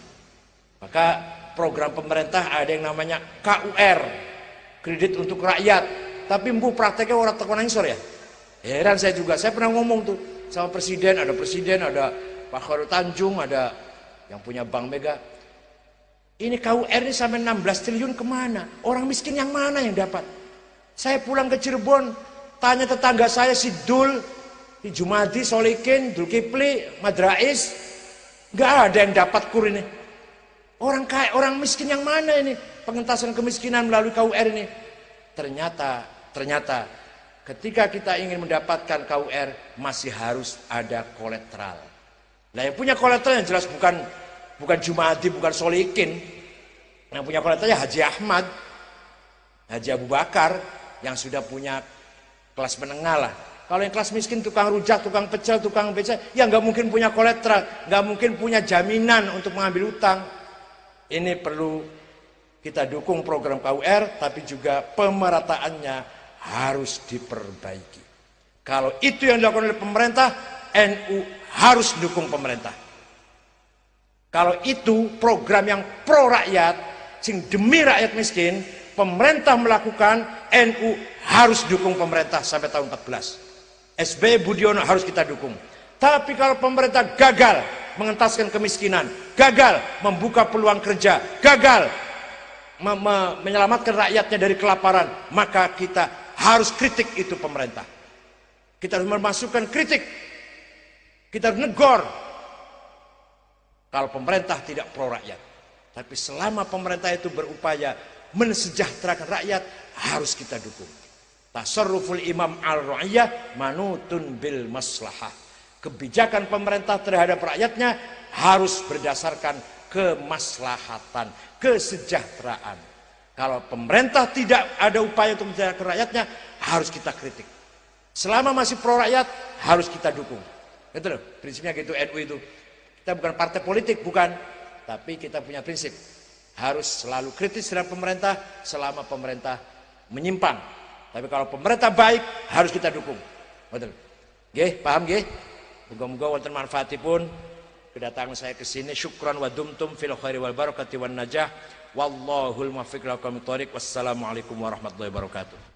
Maka program pemerintah ada yang namanya KUR, kredit untuk rakyat. Tapi mbu prakteknya orang tekonan isor ya. Heran saya juga, saya pernah ngomong tuh sama presiden, ada Pak Khairul Tanjung, ada yang punya Bank Mega. Ini KUR ini sampai 16 triliun kemana? Orang miskin yang mana yang dapat? Saya pulang ke Cirebon, tanya tetangga saya si Dul, si Jumadi, Solikin, Dulkipli, Madrais, nggak ada yang dapat kur ini. Orang kaya, orang miskin yang mana ini? Pengentasan kemiskinan melalui KUR ini. Ternyata ketika kita ingin mendapatkan KUR masih harus ada kolateral. Nah, yang punya kolateral yang jelas bukan Jumadi, bukan Solikin. Yang punya kolateralnya Haji Ahmad, Haji Abu Bakar, yang sudah punya kelas menengah lah. Kalau yang kelas miskin, tukang rujak, tukang pecel, tukang beca, ya nggak mungkin punya kolateral, nggak mungkin punya jaminan untuk mengambil utang. Ini perlu kita dukung program KUR, tapi juga pemerataannya harus diperbaiki. Kalau itu yang dilakukan oleh pemerintah, NU harus dukung pemerintah. Kalau itu program yang pro rakyat, sing demi rakyat miskin, pemerintah melakukan, NU harus dukung pemerintah sampai tahun 14. SBY Budiono harus kita dukung. Tapi kalau pemerintah gagal mengentaskan kemiskinan, gagal membuka peluang kerja, gagal menyelamatkan rakyatnya dari kelaparan, maka kita harus kritik itu pemerintah. Kita harus memasukkan kritik, kita harus negor kalau pemerintah tidak pro rakyat. Tapi selama pemerintah itu berupaya mensejahterakan rakyat, harus kita dukung. Tasarruful imam al-ra'iyah manutun bil maslahah. Kebijakan pemerintah terhadap rakyatnya harus berdasarkan kemaslahatan, kesejahteraan. Kalau pemerintah tidak ada upaya untuk mensejahterakan rakyatnya, harus kita kritik. Selama masih pro rakyat, harus kita dukung. Gitu loh, prinsipnya gitu NU itu. Kita bukan partai politik, bukan. Tapi kita punya prinsip. Harus selalu kritis terhadap pemerintah selama pemerintah menyimpang. Tapi kalau pemerintah baik, harus kita dukung. Betul. Nggih, paham nggih? Moga-moga wonten manfaatipun kedatangan saya ke sini. Syukran wa dumtum fil khairi wal barakati wan najah. Wallahul muwaffiq ila aqwamit thoriq. Wassalamualaikum warahmatullahi wabarakatuh.